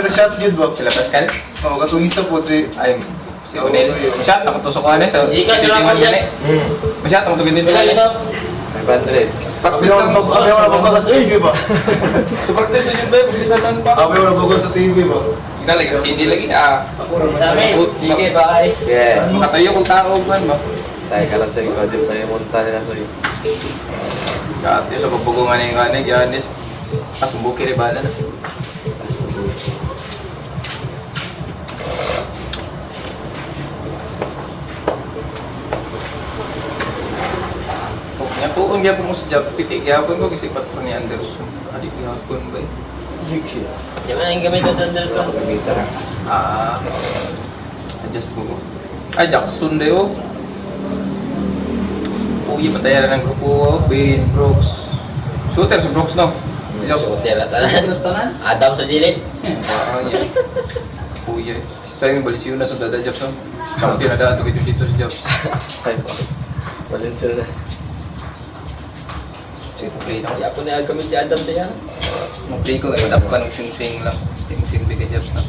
shot yun ba? Sila Pascal? Oo, katong isa po si... Ay, si Onel. Masyat, ako tusok ko ano eh. Di ka sila man yan. Masyat, ako tugin din Bila pala. ito? 500. Practice lang wala ba sa TV ba? Sa practice na yun ba? Pagkisan lang ba? Kami wala ba sa TV ba? Hindi lagi, hindi lagi. Sa amin. Sige, bye. Yeah. Makatayo kung tao man ba? Tayo ka lang sa ikaw din pa yung munta nila sa iyo. Kati sa pagpugungan ng kanig, Yanis. Kasumbuki rin ba na? Tuon gyapon mo sa job sa pitik gyapon ko kasi patron ni Anderson. Adik gyapon ba? Diksya. Di ba yung gamit sa Anderson? Adjust mo ko. Ay, Jackson dayo. Uy, patayan na ng grupo. Ben, Brooks. Shooter si Brooks, no? Shooter na tanan. Adam sa jilid. Uy, saya yung balisyo na sa Dada Jackson. Champion na dato dito si Jobs. Ay, balisyo na. Play na. Ako na gamit si Adam sa yan. Mag-play ko, dapat pa nung swing-swing lang. Swing-swing kay Jobs na.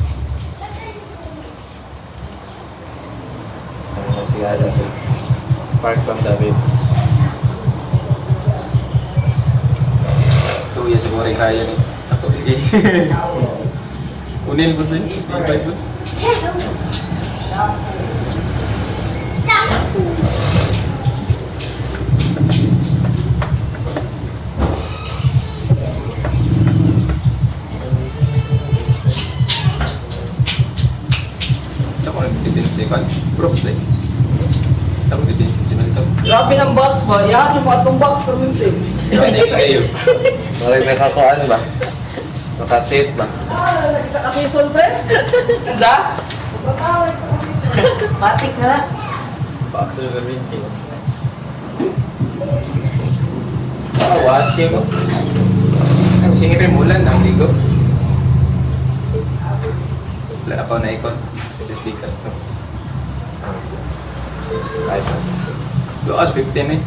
Ano si Adam sa Park from Davids. So, yan siguro yung kaya ni. Ako, sige. Unil ba rin? Ibay ba? Ako nag-defensive kan? Brooks eh. Ako defensive si Melton. Grabe ng box ba? Yan yung mga box per minute. Grabe kayo. Marag may kakuan ba? Makasave ba? Sa kakisol, pre? Anza? Matik na. Box over 20. Washing mo. Ang singin rin ulan, ang ligo. Wala na pa na ikon. Kasi speakers to. Kahit na. Doas, 15 eh.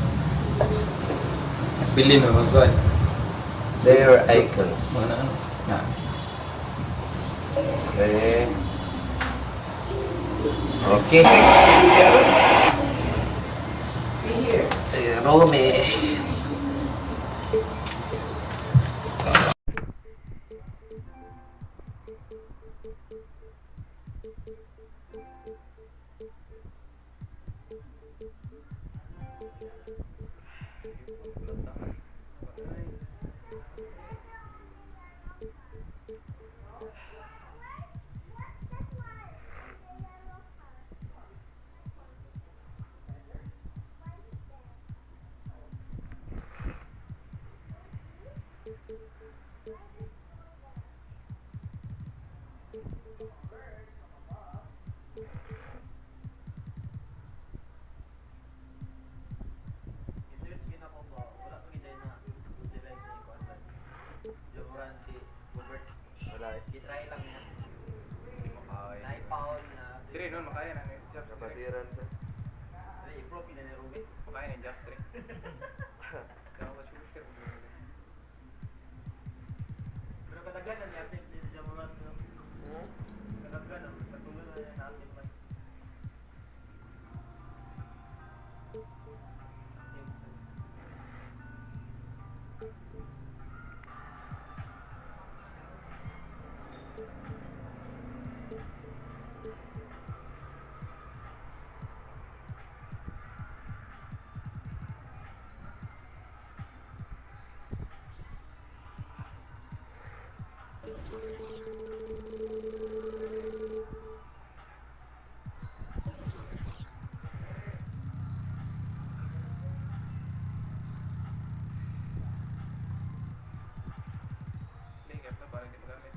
Bilhin mo, mag-god. They are icons. Mga na ano. Na. Okay. Okay. Rome. Dire nun, makaya na ni Jobs. Kapatiran sa. I-propi na ni Ruben. Makaya ni Jobs, dire. Kaya mas shooter. Pero kadaghan niya update din sa mga kadaghan katulad na natin man. Lakers na parang di magamit.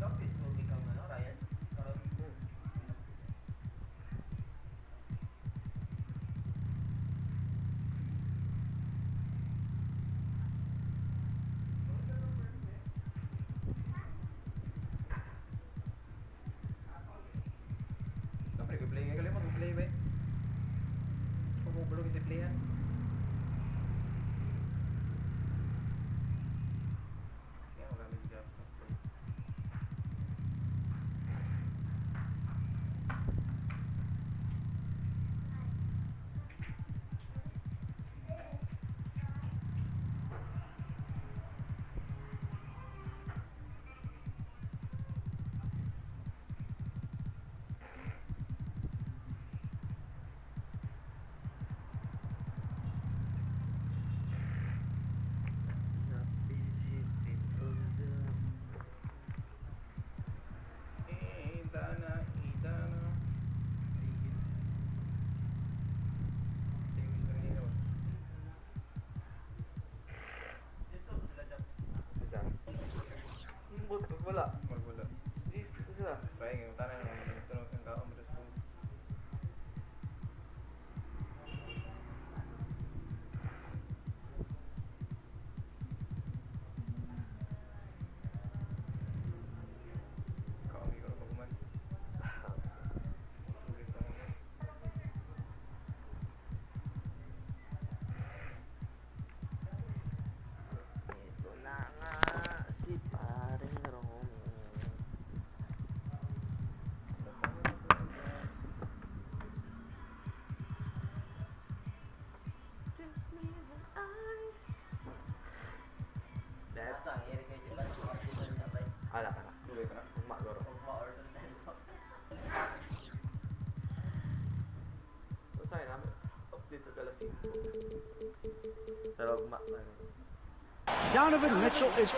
Dapat ito ikaw na, no, Ryan? Parang Kapre, play nga kalimot, play ba? Kung bulog iti play yan. Kaya magamit si Jobs. Wala. lah. Sayang yung tanah yang terus enggak menurutku. Donovan Mitchell is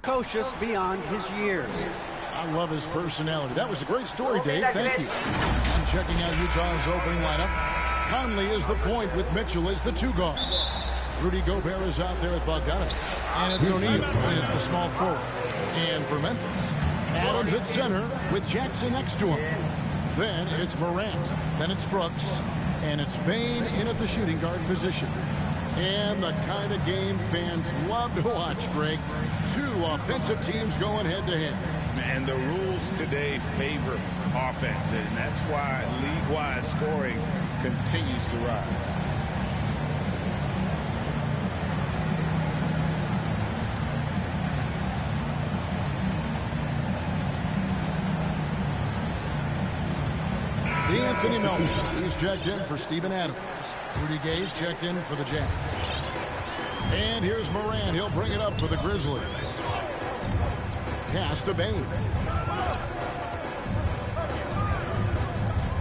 precocious beyond his years. I love his personality. That was a great story, Dave. Thank you. I'm checking out Utah's opening lineup. Conley is the point with Mitchell as the two guard. Rudy Gobert is out there with Bogdanovich. And it's O'Neal at the small forward. And for Memphis, Adams at center with Jackson next to him. Then it's Morant. Then it's Brooks. And it's Bane in at the shooting guard position. And the kind of game fans love to watch, Greg. Two offensive teams going head-to-head. And the rules today favor offense, and that's why league-wide scoring continues to rise. Anthony Melton, he's checked in for Steven Adams. Rudy Gay's checked in for the Jazz. And here's Morant. He'll bring it up for the Grizzlies. Pass to Bane.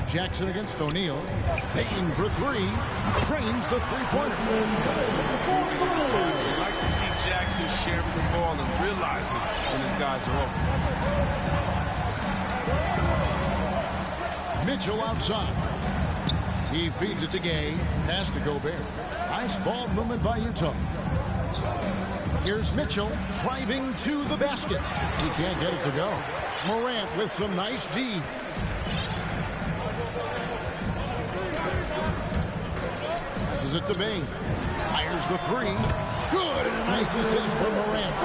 Jackson against O'Neal. Bane for three. Trains the three-pointer. You like to see Jackson sharing the ball and realizing when his guys are open. Mitchell outside. He feeds it to Gay. Pass to Gobert. Nice ball movement by Utah. Here's Mitchell driving to the basket. He can't get it to go. Morant with some nice D. Passes it to Bane. Fires the three. Good, and a nice assist from Morant.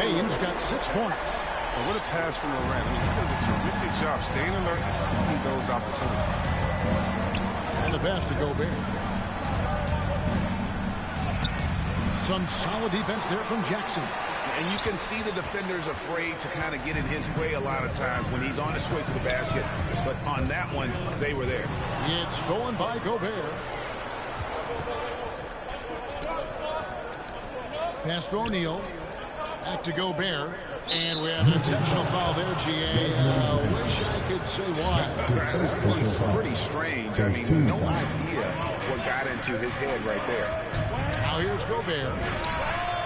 Bane's got 6 points. And what a pass from Morant. I mean, he does a terrific job staying alert and seeking those opportunities. And the pass to Gobert. Some solid defense there from Jackson. And you can see the defenders afraid to kind of get in his way a lot of times when he's on his way to the basket. But on that one, they were there. It's stolen by Gobert. Pass to O'Neal. Back to Gobert. And we have an intentional foul there, GA. Wish I could say why. That one's pretty strange. I mean, no idea what got into his head right there. Now here's Gobert.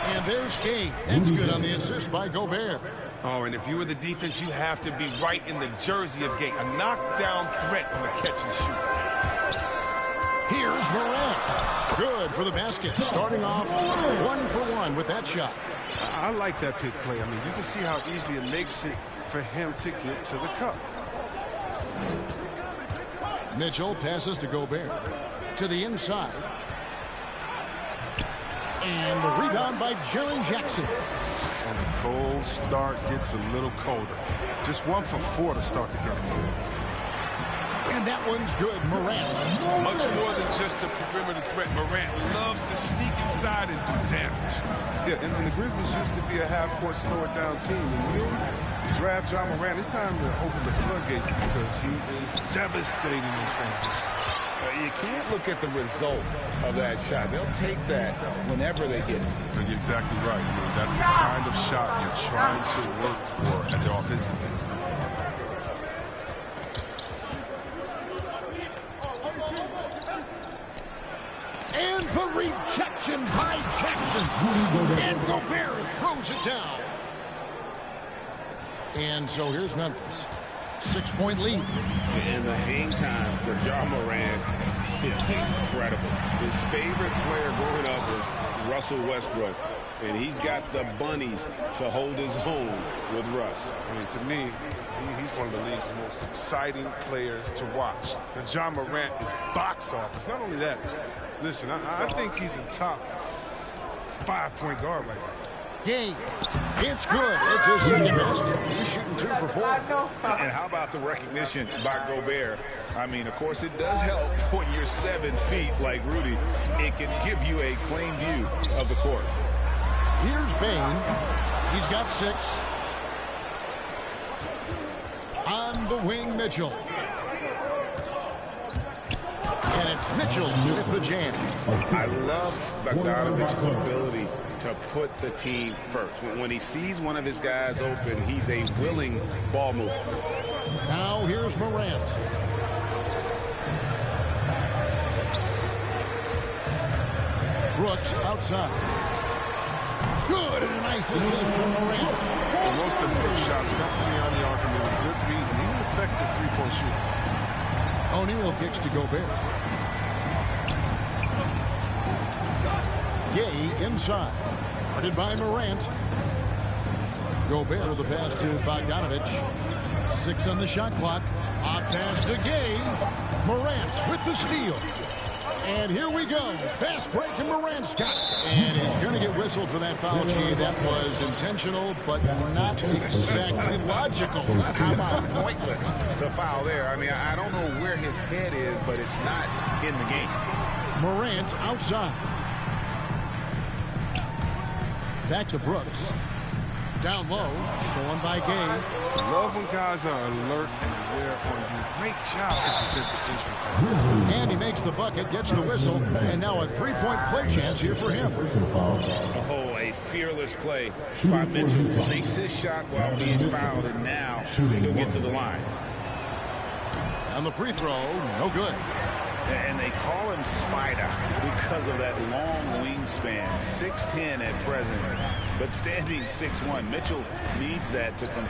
And there's Gay. That's good on the assist by Gobert. Oh, and if you were the defense, you have to be right in the jersey of Gay. A knockdown threat on the catch and shoot. Here's Morant. Good for the basket. Starting off 1-for-1 with that shot. I like that pick play. I mean, you can see how easily it makes it for him to get to the cup. Mitchell passes to Gobert. To the inside. And the rebound by Jaren Jackson. And the cold start gets a little colder. Just 1 for 4 to start the game. And that one's good. Morant. Much more than just a perimeter threat. Morant loves to sneak inside and do damage. Yeah, and the Grizzlies used to be a half-court slower-down team. And when you draft John Morant, it's time to open the floodgates because he is devastating in transition. You can't look at the result of that shot. They'll take that whenever they get it. And you're exactly right. I mean, that's the kind of shot you're trying to work for at the offensive end. And the rejection by Jackson. And Gobert throws it down. And so here's Memphis. 6-point lead. And the hang time for John Morant is incredible. His favorite player growing up was Russell Westbrook. and he's got the bunnies to hold his own with Russ. I mean, to me, he's one of the league's most exciting players to watch. And John Morant is box office. Not only that, listen, I think he's a top 5-point guard right now. Gay. It's good. It's his second basket. He's shooting 2 for 4. And how about the recognition by Gobert? I mean, of course, it does help when you're 7 feet like Rudy. It can give you a plain view of the court. Here's Bain. He's got 6. On the wing, Mitchell. And it's Mitchell with the jam. I love Bogdanovic's ability to put the team first. When he sees one of his guys open, he's a willing ball mover. Now here's Morant. Brooks outside. Good and a nice assist from Morant. And most of Brooks' shots come from beyond the arc and with good reason. He's an effective three-point shooter. O'Neal kicks to Gobert. Gay inside. Guarded by Morant. Gobert the pass to Bogdanovich. 6 on the shot clock. Off pass to Gay. Morant with the steal. And here we go. Fast break, and Morant's got it. And he's going to get whistled for that foul, G. That was intentional, but not exactly logical. How about pointless to foul there? I mean, I don't know where his head is, but it's not in the game. Morant outside. Back to Brooks. Down low. Stolen by Gay. Love when guys are alert and aware on the great job to prevent the injury. And he makes the bucket, gets the whistle, and now a 3-point play chance here for him. Oh, a fearless play by Mitchell. Sinks his shot while being fouled, and now he'll get to the line. And the free throw, no good. And they call him Spider because of that long wingspan, 6'10" at present, but standing 6'1". Mitchell needs that to compete.